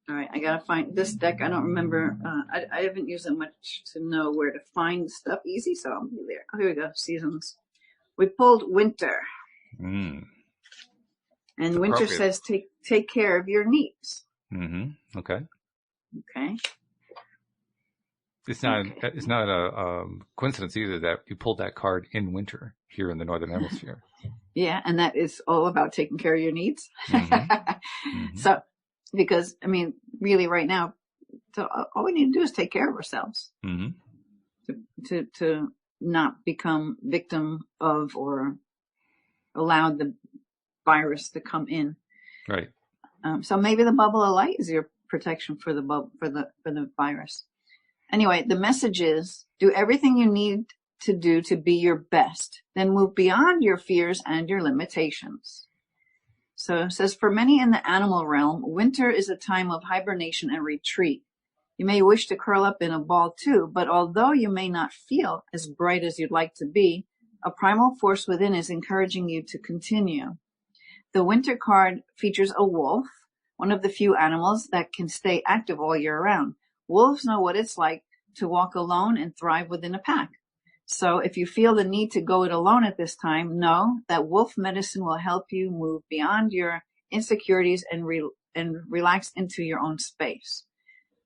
All right. I got to find this deck. I don't remember. I haven't used it much to know where to find stuff easy. So I'll be there. Oh, here we go. Seasons. We pulled Winter. And Winter says, take care of your needs. Okay. Okay. It's not a coincidence either that you pulled that card in winter here in the Northern Hemisphere. Yeah. And that is all about taking care of your needs. Mm-hmm. Mm-hmm. So, because I mean, really right now, so all we need to do is take care of ourselves Mm-hmm. to not become victim of or allow the virus to come in. Right. So maybe the bubble of light is your protection for the virus. Anyway, the message is do everything you need to do to be your best, then move beyond your fears and your limitations. So it says, for many in the animal realm, winter is a time of hibernation and retreat. You may wish to curl up in a ball too, but although you may not feel as bright as you'd like to be, a primal force within is encouraging you to continue. The winter card features a wolf, one of the few animals that can stay active all year round. Wolves know what it's like to walk alone and thrive within a pack. So if you feel the need to go it alone at this time, know that wolf medicine will help you move beyond your insecurities and relax into your own space.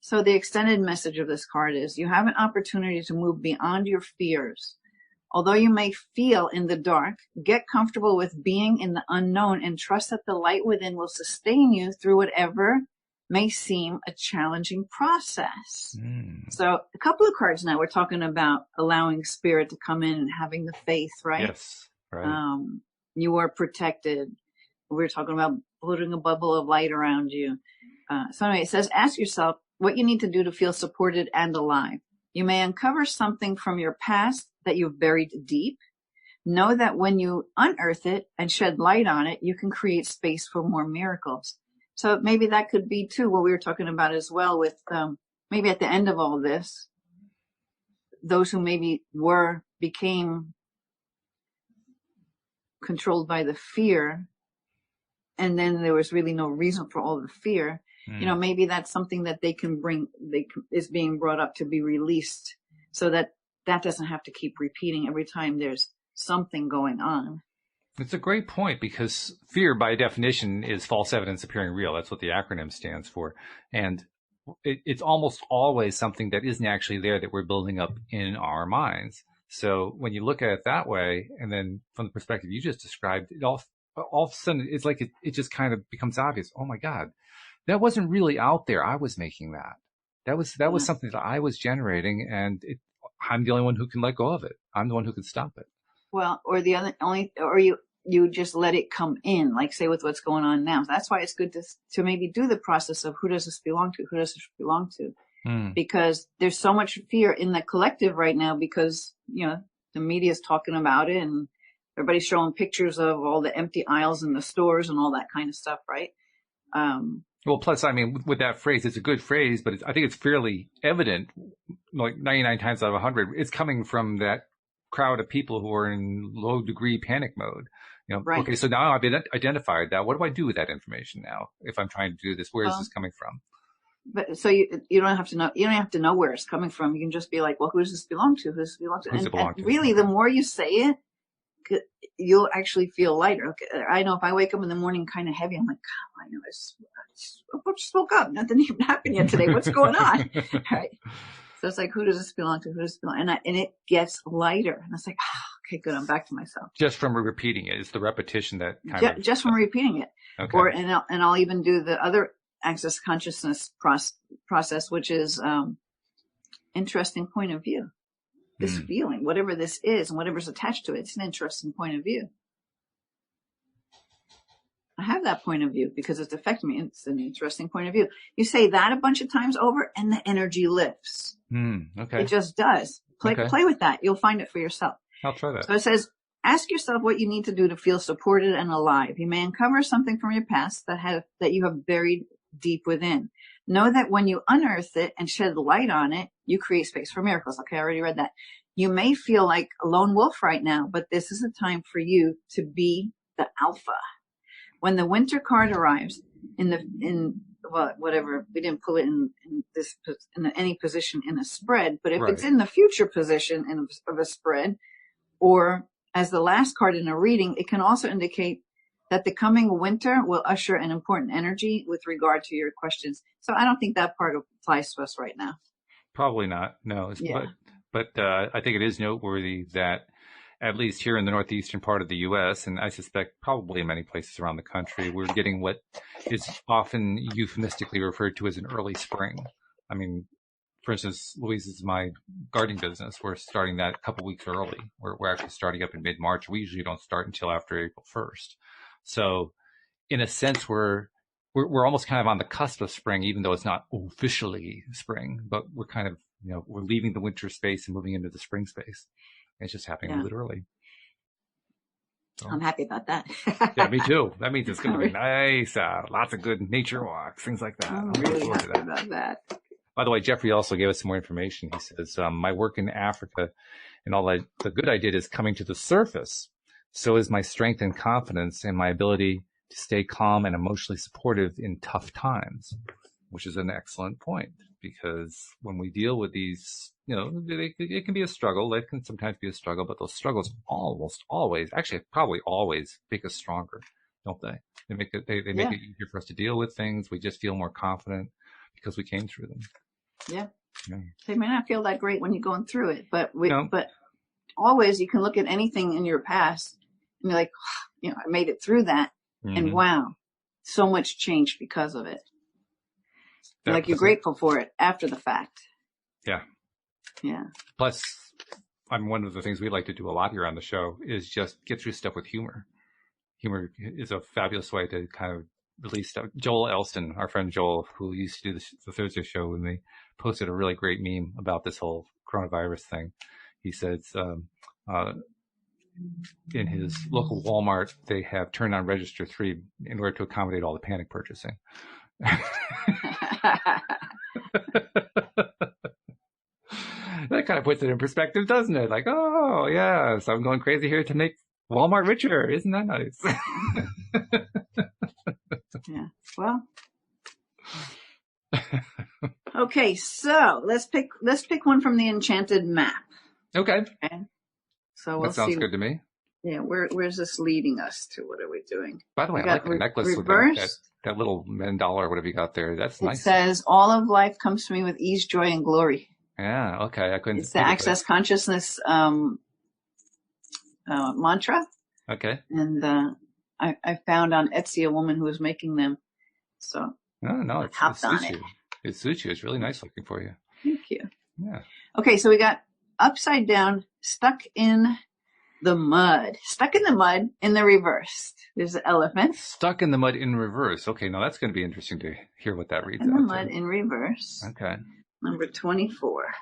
So the extended message of this card is you have an opportunity to move beyond your fears. Although you may feel in the dark, get comfortable with being in the unknown and trust that the light within will sustain you through whatever may seem a challenging process. So a couple of cards now, we're talking about allowing spirit to come in and having the faith, right? Yes. Right. You are protected. We're talking about putting a bubble of light around you. So anyway, it says, ask yourself what you need to do to feel supported and alive. You may uncover something from your past that you've buried deep. Know that when you unearth it and shed light on it, you can create space for more miracles. So maybe that could be too what we were talking about as well with maybe at the end of all this, those who maybe became controlled by the fear, and then there was really no reason for all the fear. You know, maybe that's something that they can bring, is being brought up to be released so that doesn't have to keep repeating every time there's something going on. It's a great point because fear by definition is false evidence appearing real. That's what the acronym stands for. And it's almost always something that isn't actually there that we're building up in our minds. So when you look at it that way, and then from the perspective you just described, it all of a sudden it's like it just kind of becomes obvious. Oh my God, that wasn't really out there. I was making that. That was something that I was generating, and I'm the only one who can let go of it. I'm the one who can stop it. Well, or you just let it come in, like say with what's going on now. That's why it's good to maybe do the process of who does this belong to? Who does this belong to? Because there's so much fear in the collective right now because, you know, the media is talking about it and everybody's showing pictures of all the empty aisles in the stores and all that kind of stuff, right? Well, plus, I mean, with that phrase, it's a good phrase, but I think it's fairly evident, like 99 times out of 100, it's coming from that crowd of people who are in low degree panic mode. You know, right. Okay, so now I've identified that. What do I do with that information now? If I'm trying to do this, where is this coming from? But so you don't have to know. You don't have to know where it's coming from. You can just be like, well, who does this belong to? Who does this belong to? And really, the more you say it, you'll actually feel lighter. Okay, I know if I wake up in the morning kind of heavy, I'm like, God, I know I just woke up. Nothing even happened yet today. What's going on? Right. So it's like, who does this belong to? Who does this belong? And it gets lighter. And it's like, okay, good. I'm back to myself. Just from repeating it. It's the repetition that just from repeating it. Okay. And I'll even do the other access consciousness process, which is interesting point of view. This feeling, whatever this is and whatever's attached to it, it's an interesting point of view. I have that point of view because it's affecting me. It's an interesting point of view. You say that a bunch of times over and the energy lifts. Okay. It just does. Play with that. You'll find it for yourself. I'll try that. So it says, ask yourself what you need to do to feel supported and alive. You may uncover something from your past that you have buried deep within. Know that when you unearth it and shed light on it, you create space for miracles. Okay, I already read that. You may feel like a lone wolf right now, but this is a time for you to be the alpha. When the winter card arrives whatever, we didn't pull it in any position in a spread, but if it's in the future position of a spread, or as the last card in a reading, it can also indicate that the coming winter will usher an important energy with regard to your questions. So I don't think that part applies to us right now. Probably not. No, Yeah. but I think it is noteworthy that at least here in the northeastern part of the U.S., and I suspect probably in many places around the country, we're getting what is often euphemistically referred to as an early spring. I mean, for instance, Louise is my gardening business. We're starting that a couple weeks early. We're actually starting up in mid-March. We usually don't start until after April 1st. So in a sense, we're almost kind of on the cusp of spring, even though it's not officially spring, but we're kind of, we're leaving the winter space and moving into the spring space. It's just happening a little bit early. So. I'm happy about that. Yeah, me too. That means it's going to be nice. Lots of good nature walks, things like that. I'm really happy about that. By the way, Jeffrey also gave us some more information. He says, my work in Africa and all that, the good I did is coming to the surface. So is my strength and confidence and my ability to stay calm and emotionally supportive in tough times, which is an excellent point, because when we deal with these, it can be a struggle. Life can sometimes be a struggle, but those struggles almost always, actually probably always, make us stronger, don't they? They make it easier for us to deal with things. We just feel more confident because we came through them. Yeah. They may not feel that great when you're going through it, but but always you can look at anything in your past and be like, I made it through that. Mm-hmm. And wow, so much changed because of it. Like you're grateful for it after the fact. Yeah. Yeah. Plus, one of the things we like to do a lot here on the show is just get through stuff with humor. Humor is a fabulous way to kind of release stuff. Joel Elston, our friend Joel, who used to do the Thursday show with me, posted a really great meme about this whole coronavirus thing. He says, in his local Walmart, they have turned on register 3 in order to accommodate all the panic purchasing. That kind of puts it in perspective, doesn't it? Like, oh, yeah, so I'm going crazy here to make Walmart richer. Isn't that nice? Yeah, well. Okay, so let's pick one from the Enchanted Map. Okay. So we'll that sounds see. Good to me. Yeah, where's this leading us to? What are we doing? By the way, I like the necklace with that little mandala or whatever you got there. That's nice. It says, all of life comes to me with ease, joy, and glory. Yeah, okay. I couldn't. It's the Access Consciousness mantra. Okay. And I found on Etsy a woman who was making them. So no, it hopped on it. It suits you. It's really nice looking for you. Thank you. Yeah. Okay, so we got upside down, stuck in the mud. Stuck in the mud in the reverse. There's the elephant. Stuck in the mud in reverse. Okay, now that's going to be interesting to hear what that reads. In the mud in reverse. Okay. Number 24.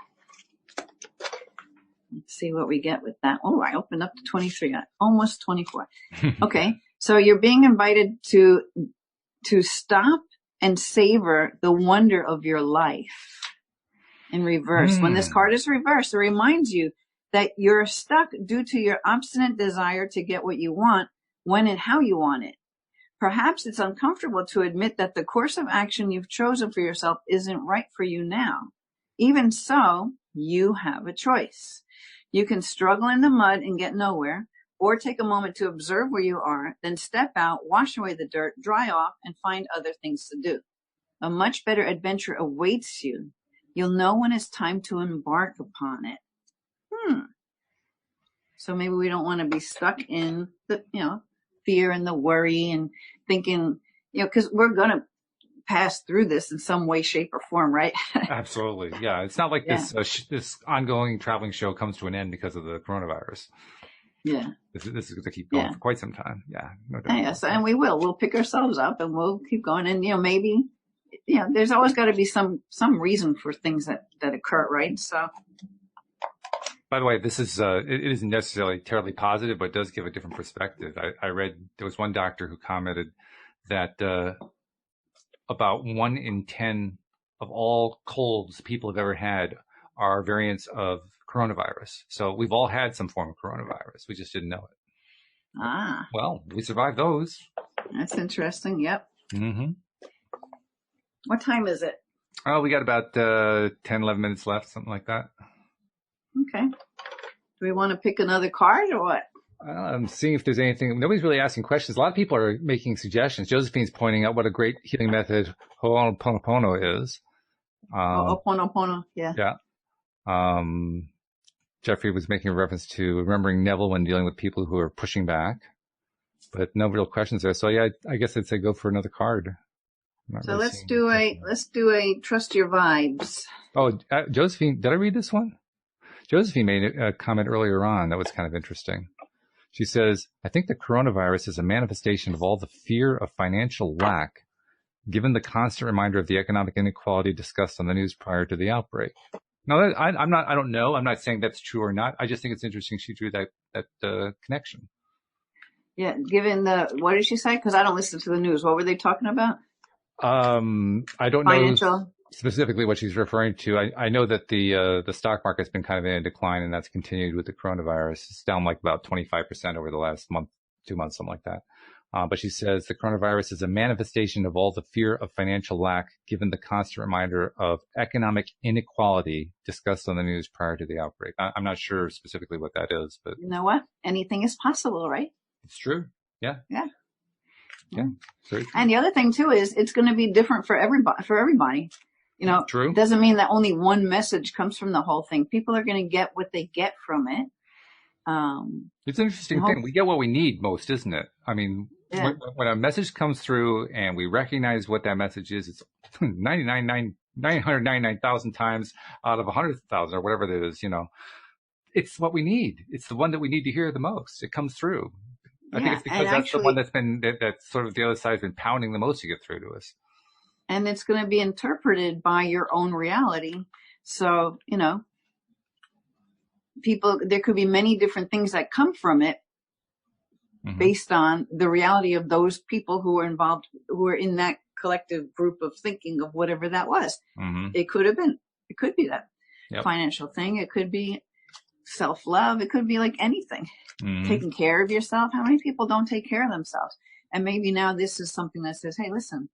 Let's see what we get with that. Oh, I opened up to 23. Almost 24. Okay, so you're being invited to stop and savor the wonder of your life in reverse. When this card is reversed, it reminds you that you're stuck due to your obstinate desire to get what you want, when and how you want it. Perhaps it's uncomfortable to admit that the course of action you've chosen for yourself isn't right for you now. Even so, you have a choice. You can struggle in the mud and get nowhere, or take a moment to observe where you are, then step out, wash away the dirt, dry off, and find other things to do. A much better adventure awaits you. You'll know when it's time to embark upon it. So maybe we don't want to be stuck in the, fear and the worry and thinking, because we're going to pass through this in some way, shape, or form, right? Absolutely. Yeah. It's not like this ongoing traveling show comes to an end because of the coronavirus. Yeah. This is going to keep going for quite some time. Yeah. No doubt. Yes, and we will. We'll pick ourselves up and we'll keep going. And, maybe, there's always got to be some reason for things that occur, right? So. By the way, this is it isn't necessarily terribly positive, but it does give a different perspective. I read there was one doctor who commented that about 1 in 10 of all colds people have ever had are variants of coronavirus. So we've all had some form of coronavirus. We just didn't know it. Ah. Well, we survived those. That's interesting. Yep. Mm-hmm. What time is it? Oh, we got about 10, 11 minutes left, something like that. Okay. Do we want to pick another card or what? I'm seeing if there's anything. Nobody's really asking questions. A lot of people are making suggestions. Josephine's pointing out what a great healing method Ho'oponopono is. Oponopono, yeah. Yeah. Jeffrey was making a reference to remembering Neville when dealing with people who are pushing back, but no real questions there. So yeah, I guess I'd say go for another card. I'm not So really let's seeing do a trust your vibes. Oh, Josephine, did I read this one? Josephine made a comment earlier on that was kind of interesting. She says, I think the coronavirus is a manifestation of all the fear of financial lack, given the constant reminder of the economic inequality discussed on the news prior to the outbreak. No, I don't know. I'm not saying that's true or not. I just think it's interesting she drew that connection. Yeah, given what did she say? Because I don't listen to the news. What were they talking about? I don't know specifically what she's referring to. I know that the stock market's been kind of in a decline, and that's continued with the coronavirus. It's down like about 25% over the last month, 2 months, something like that. But she says the coronavirus is a manifestation of all the fear of financial lack, given the constant reminder of economic inequality discussed on the news prior to the outbreak. I'm not sure specifically what that is, but you know what? Anything is possible, right? It's true. Yeah. Yeah. Yeah. And the other thing too is it's going to be different for everybody. You know, true. It doesn't mean that only one message comes from the whole thing. People are going to get what they get from it. It's an interesting thing. We get what we need most, isn't it? I mean, when a message comes through and we recognize what that message is, it's 999,000 times out of 100,000 or whatever it is, you know, it's what we need. It's the one that we need to hear the most. It comes through. I think it's because that's the one that's sort of the other side's been pounding the most to get through to us. And it's going to be interpreted by your own reality. So, you know, there could be many different things that come from it based on the reality of those people who are involved, who are in that collective group of thinking of whatever that was. It could be that financial thing. It could be self-love. It could be like anything. Taking care of yourself. How many people don't take care of themselves? And maybe now this is something that says, hey, listen,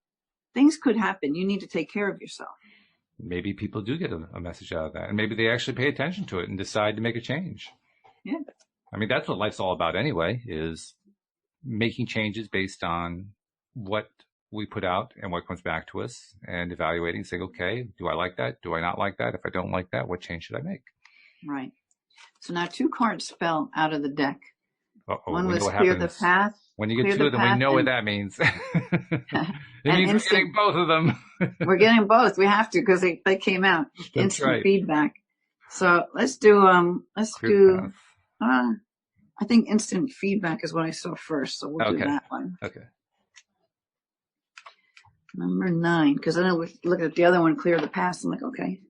things could happen. You need to take care of yourself. Maybe people do get a message out of that, and maybe they actually pay attention to it and decide to make a change. Yeah. I mean, that's what life's all about anyway, is making changes based on what we put out and what comes back to us, and evaluating, saying, okay, do I like that? Do I not like that? If I don't like that, what change should I make? Right. So now 2 cards fell out of the deck. One was clear happens. The path. When you get 2 of them, we know what that means. It means we're getting both of them. We're getting both. We have to, because they came out. That's instant feedback. So let's do I think instant feedback is what I saw first. So we'll do that one. Okay. Number 9, because I know we look at the other one, clear the past. I'm like, okay.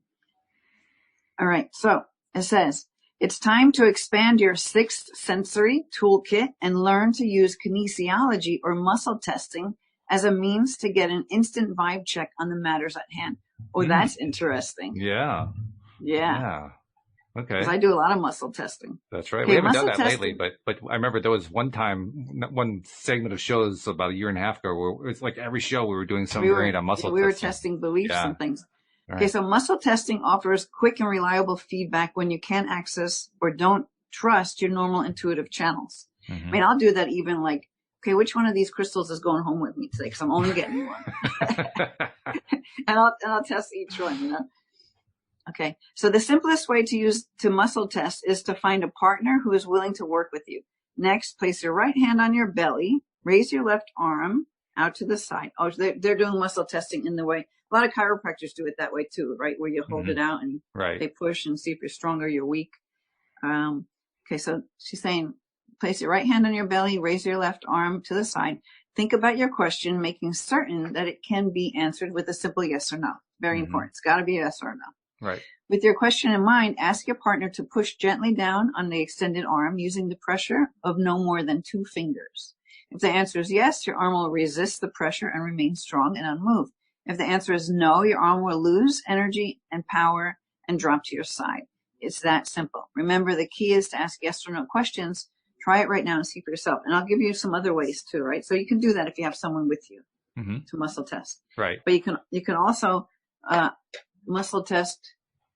All right. So it says, it's time to expand your 6th sensory toolkit and learn to use kinesiology or muscle testing as a means to get an instant vibe check on the matters at hand. Oh, that's interesting. Yeah. Okay. Because I do a lot of muscle testing. That's right. Okay, we haven't done that lately, but I remember there was one segment of shows about a year and a half ago where it's like every show we were doing some variant on muscle testing. We were testing beliefs and things. Right. Okay, so muscle testing offers quick and reliable feedback when you can't access or don't trust your normal intuitive channels. I mean, I'll do that even like, okay, which one of these crystals is going home with me today? Because I'm only getting one. and I'll test each one, you know? Okay, so the simplest way to muscle test is to find a partner who is willing to work with you. Next, place your right hand on your belly, raise your left arm out to the side. Oh, they're doing muscle testing in the way. A lot of chiropractors do it that way too, right? Where you hold it out and they push and see if you're strong or you're weak. Okay, so she's saying, place your right hand on your belly, raise your left arm to the side. Think about your question, making certain that it can be answered with a simple yes or no. Very important. It's got to be a yes or no. Right. With your question in mind, ask your partner to push gently down on the extended arm using the pressure of no more than 2 fingers. If the answer is yes, your arm will resist the pressure and remain strong and unmoved. If the answer is no, your arm will lose energy and power and drop to your side. It's that simple. Remember, the key is to ask yes or no questions. Try it right now and see for yourself. And I'll give you some other ways too, right? So you can do that if you have someone with you to muscle test. Right. But you can also muscle test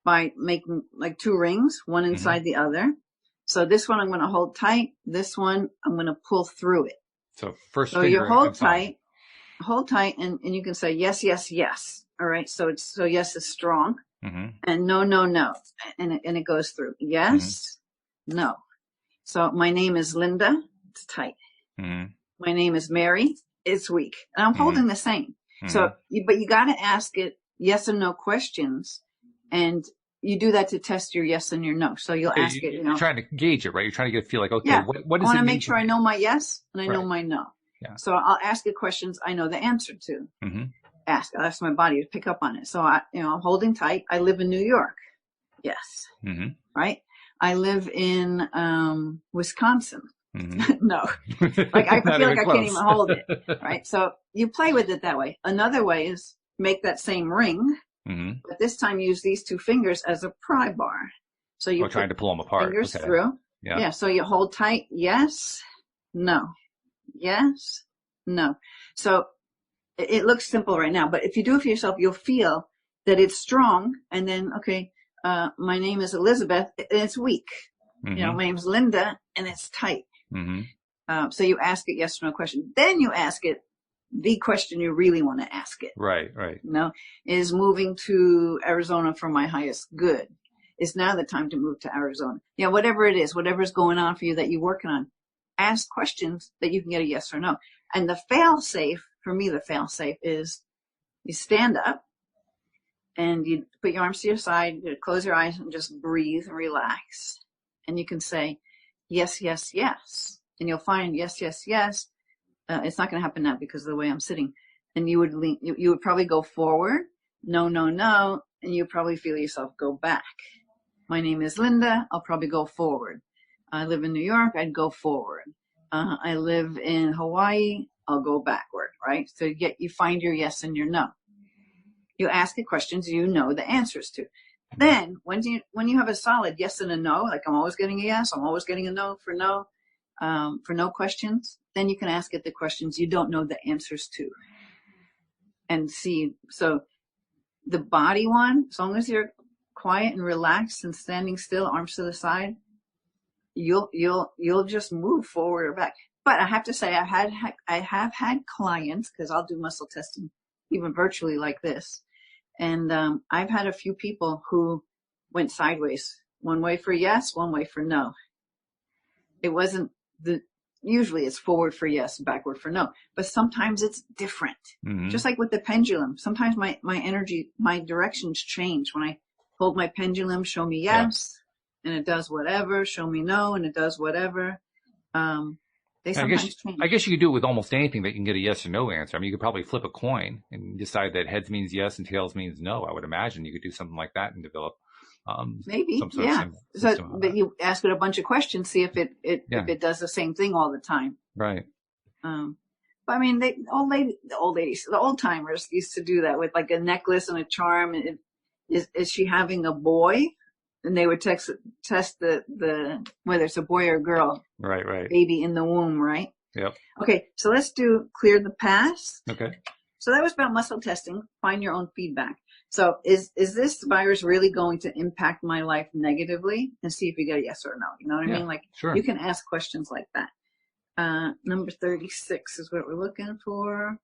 by making like 2 rings, one inside the other. So this one I'm going to hold tight. This one I'm going to pull through it. So first so you hold tight, and you can say yes, yes, yes. All right. So yes is strong, Mm-hmm. and no, no, no. And it goes through. Yes, no. So my name is Linda. It's tight. Mm-hmm. My name is Mary. It's weak. And I'm Mm-hmm. holding the same. Mm-hmm. So, but you got to ask it yes and no questions. And you do that to test your yes and your no. So you'll Okay, ask it, you're trying to gauge it, right? You're trying to get a feel like, okay, yeah, what I does want it to mean make to sure I me? know my yes and I know Right. my no. Yeah. So I'll ask it questions I know the answer to. Mm-hmm. I'll ask my body to pick up on it. So I'm holding tight. I live in New York. Yes. Mm-hmm. Right. I live in, Wisconsin. Mm-hmm. No, like I Not feel even like I can't close. even hold it. Right. So you play with it that way. Another way is make that same ring, Mm-hmm. but this time use these two fingers as a pry bar. So you Oh, trying put to pull them apart. fingers Okay. through. Yeah. Yeah. So you hold tight. Yes. No. Yes. No. So it looks simple right now, but if you do it for yourself, you'll feel that it's strong. And then, okay, my name is Elizabeth, and it's weak. Mm-hmm. My name's Linda, and it's tight. Mm-hmm. So you ask it yes or no question. Then you ask it the question you really want to ask it. Right. Right. Is moving to Arizona for my highest good? Is now the time to move to Arizona? Yeah, whatever it is, whatever's going on for you that you're working on, ask questions that you can get a yes or no. And the fail safe, for me, the fail safe is you stand up and you put your arms to your side, you close your eyes and just breathe and relax. And you can say, yes, yes, yes. And you'll find yes, yes, yes. It's not going to happen now because of the way I'm sitting. And you would lean, you would probably go forward. No, no, no. And you probably feel yourself go back. My name is Linda. I'll probably go forward. I live in New York. I'd go forward. I live in Hawaii. I'll go backward, right? So you find your yes and your no. You ask the questions you know the answers to. Then when you have a solid yes and a no, like I'm always getting a yes, I'm always getting a no, for no questions, then you can ask it the questions you don't know the answers to. And see, so the body one, as long as you're quiet and relaxed and standing still, arms to the side, you'll just move forward or back. But I have to say, I have had clients, because I'll do muscle testing even virtually like this, and I've had a few people who went sideways, one way for yes, one way for no. It wasn't usually it's forward for yes, backward for no, but sometimes it's different. Mm-hmm. Just like with the pendulum, sometimes my energy, my directions change. When I hold my pendulum, show me yes, and it does whatever, show me no, and it does whatever. They sometimes change. I guess you could do it with almost anything that you can get a yes or no answer. I mean, you could probably flip a coin and decide that heads means yes and tails means no. I would imagine you could do something like that and develop maybe, some sort yeah. of So, but you ask it a bunch of questions, see if it does the same thing all the time. Right. But I mean, the old timers used to do that with like a necklace and a charm. Is she having a boy? And they would test the whether it's a boy or a girl. Right. Baby in the womb, right? Yep. Okay, so let's do clear the past. Okay. So that was about muscle testing. Find your own feedback. So is this virus really going to impact my life negatively? And see if you get a yes or no. You know what I mean? Like, sure. You can ask questions like that. Number 36 is what we're looking for.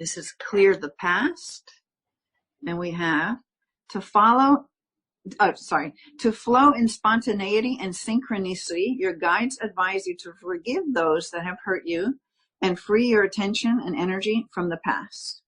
This is clear the past. And we have to flow in spontaneity and synchronicity. Your guides advise you to forgive those that have hurt you and free your attention and energy from the past.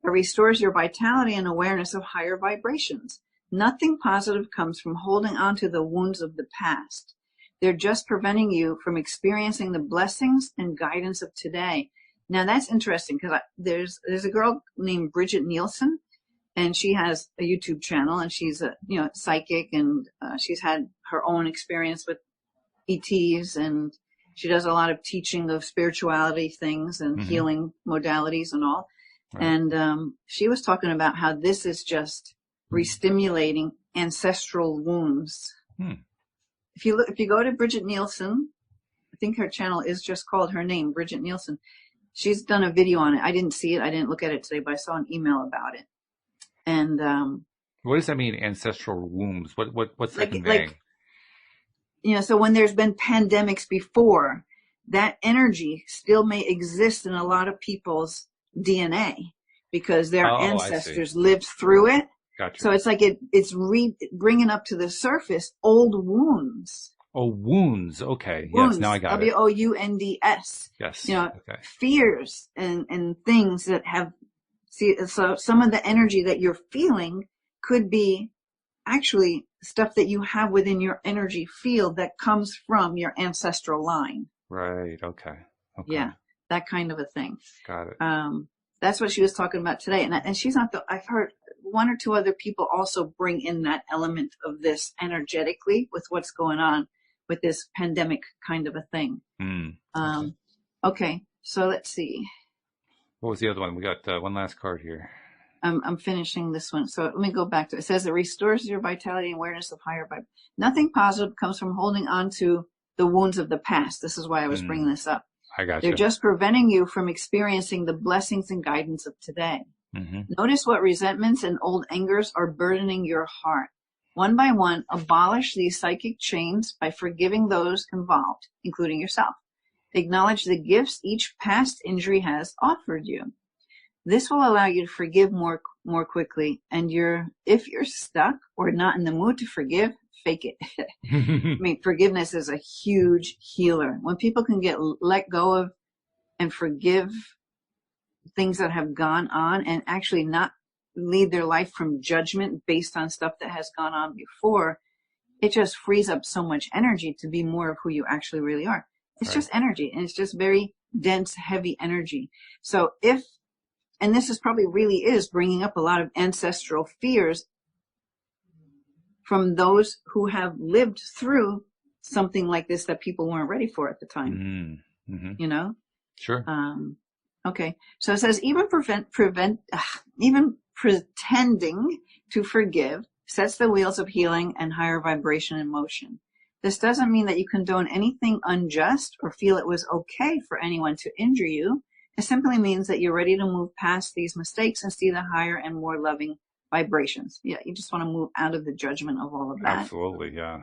It restores your vitality and awareness of higher vibrations. Nothing positive comes from holding on to the wounds of the past. They're just preventing you from experiencing the blessings and guidance of today. Now that's interesting, because there's a girl named Bridget Nielsen, and she has a YouTube channel, and she's a psychic, and she's had her own experience with ETs, and she does a lot of teaching of spirituality things and healing modalities and all. Right. And she was talking about how this is just re-stimulating ancestral wounds. If you go to Bridget Nielsen, I think her channel is just called her name, Bridget Nielsen. She's done a video on it. I didn't see it. I didn't look at it today, but I saw an email about it. And what does that mean, ancestral wombs? What's that conveying? So when there's been pandemics before, that energy still may exist in a lot of people's DNA, because their Oh, I see. ancestors lived through it. Gotcha. So it's like it's bringing up to the surface old wounds. Oh, wounds. Okay. Yes. Now I Wounds, got it. Wounds, Yes. you know, Okay. fears and things that have, see, so some of the energy that you're feeling could be actually stuff that you have within your energy field that comes from your ancestral line. Right. Okay. Okay. Yeah, that kind of a thing. Got it. That's what she was talking about today. And she's not I've heard one or two other people also bring in that element of this energetically with what's going on with this pandemic kind of a thing. Okay. Okay, so let's see. What was the other one? We got one last card here. I'm finishing this one. So let me go back to it. It says it restores your vitality and awareness of higher vibe. Nothing positive comes from holding on to the wounds of the past. This is why I was bringing this up. I got They're you. just preventing you from experiencing the blessings and guidance of today. Notice what resentments and old angers are burdening your heart. One by one, abolish these psychic chains by forgiving those involved, including yourself. Acknowledge the gifts each past injury has offered you. This will allow you to forgive more quickly. And if you're stuck or not in the mood to forgive, fake it. I mean, forgiveness is a huge healer. When people can let go of and forgive things that have gone on and actually not lead their life from judgment based on stuff that has gone on before, it just frees up so much energy to be more of who you actually really are. It's just energy, and it's just very dense, heavy energy. So and this is probably really is bringing up a lot of ancestral fears from those who have lived through something like this that people weren't ready for at the time. You know? Sure. Okay. So it says even even pretending to forgive sets the wheels of healing and higher vibration in motion. This doesn't mean that you condone anything unjust or feel it was okay for anyone to injure you. It simply means that you're ready to move past these mistakes and see the higher and more loving vibrations. Yeah, you just want to move out of the judgment of all of that. Absolutely, yeah.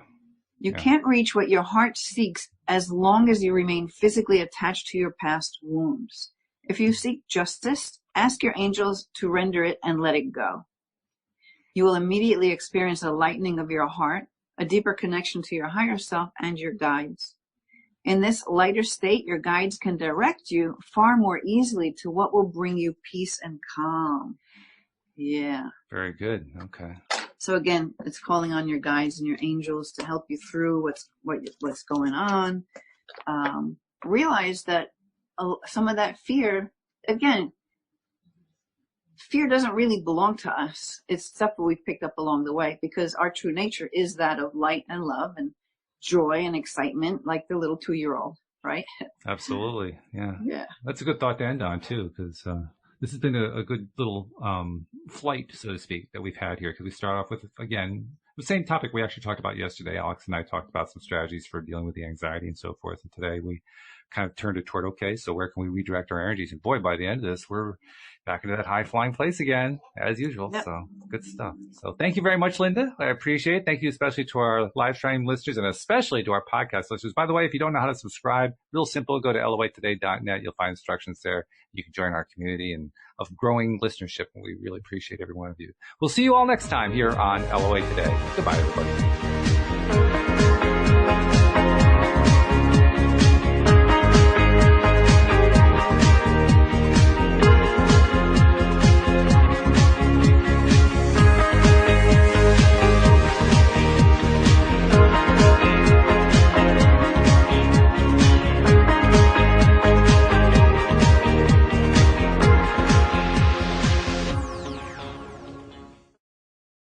You can't reach what your heart seeks as long as you remain physically attached to your past wounds. If you seek justice, ask your angels to render it and let it go. You will immediately experience a lightening of your heart, a deeper connection to your higher self and your guides. In this lighter state, your guides can direct you far more easily to what will bring you peace and calm. Yeah. Very good. Okay. So again, it's calling on your guides and your angels to help you through what's going on. Realize that some of that fear, again, fear doesn't really belong to us. It's stuff that we've picked up along the way because our true nature is that of light and love and joy and excitement, like the little 2-year-old, right? Absolutely. Yeah. Yeah. That's a good thought to end on too, because this has been a good little flight, so to speak, that we've had here. Because we start off with, again, the same topic we actually talked about yesterday. Alex and I talked about some strategies for dealing with the anxiety and so forth. And today we kind of turned it toward, okay, so where can we redirect our energies? And boy, by the end of this, we're back into that high flying place again, as usual. Yep. So good stuff. So thank you very much, Linda. I appreciate it. Thank you especially to our live stream listeners and especially to our podcast listeners. By the way, if you don't know how to subscribe, real simple, go to loatoday.net. You'll find instructions there. You can join our community and of growing listenership. And we really appreciate every one of you. We'll see you all next time here on LOA Today. Goodbye, everybody.